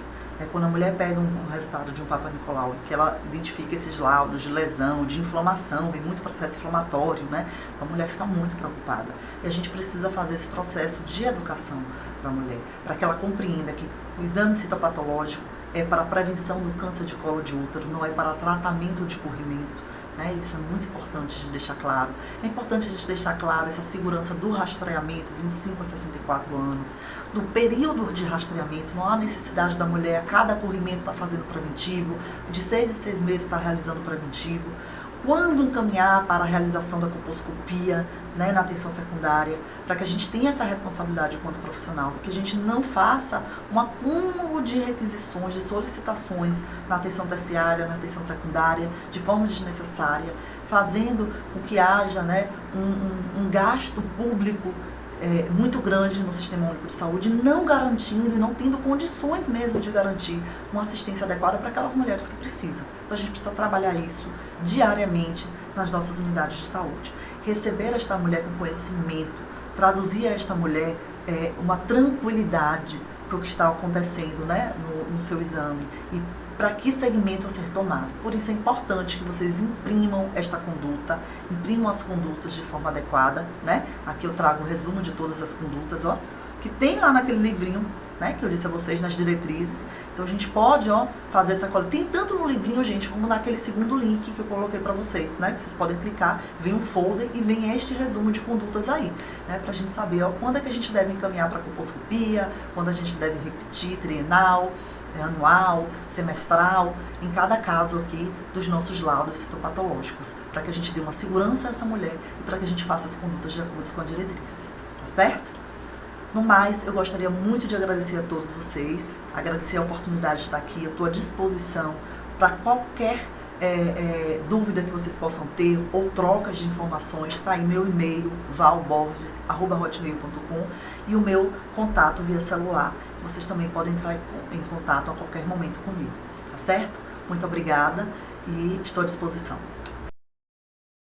Speaker 1: Quando a mulher pega um resultado de um Papa Nicolau, que ela identifica esses laudos de lesão, de inflamação, vem muito processo inflamatório, né? Então a mulher fica muito preocupada. E a gente precisa fazer esse processo de educação para a mulher, para que ela compreenda que o exame citopatológico é para a prevenção do câncer de colo de útero, não é para tratamento de corrimento. Isso é muito importante de deixar claro. É importante a gente deixar claro essa segurança do rastreamento, 25 a 64 anos, do período de rastreamento. Não há necessidade da mulher, a cada corrimento estar fazendo preventivo, de 6 em 6 meses estar realizando preventivo. Quando encaminhar para a realização da colposcopia, né, na atenção secundária, para que a gente tenha essa responsabilidade enquanto profissional, que a gente não faça um acúmulo de requisições, de solicitações na atenção terciária, na atenção secundária, de forma desnecessária, fazendo com que haja, né, um gasto público muito grande no Sistema Único de Saúde, não garantindo e não tendo condições mesmo de garantir uma assistência adequada para aquelas mulheres que precisam. Então a gente precisa trabalhar isso diariamente nas nossas unidades de saúde. Receber esta mulher com conhecimento, traduzir a esta mulher uma tranquilidade para o que está acontecendo, né, no seu exame e para que segmento a ser tomado. Por isso é importante que vocês imprimam esta conduta, imprimam as condutas de forma adequada, né? Aqui eu trago o resumo de todas as condutas, que tem lá naquele livrinho, né, que eu disse a vocês, nas diretrizes. Então a gente pode, fazer essa coleta. Tem tanto no livrinho, gente, como naquele segundo link que eu coloquei para vocês, né? Que vocês podem clicar, vem um folder e vem este resumo de condutas aí, né? Pra gente saber, quando é que a gente deve encaminhar para colposcopia, quando a gente deve repetir trienal, anual, semestral, em cada caso aqui dos nossos laudos citopatológicos, para que a gente dê uma segurança a essa mulher e para que a gente faça as condutas de acordo com a diretriz, tá certo? No mais, eu gostaria muito de agradecer a todos vocês, agradecer a oportunidade de estar aqui, eu estou à disposição para qualquer dúvida que vocês possam ter ou trocas de informações. Está aí meu e-mail, valborges@hotmail.com, e o meu contato via celular. Vocês também podem entrar em contato a qualquer momento comigo, tá certo? Muito obrigada e estou à disposição.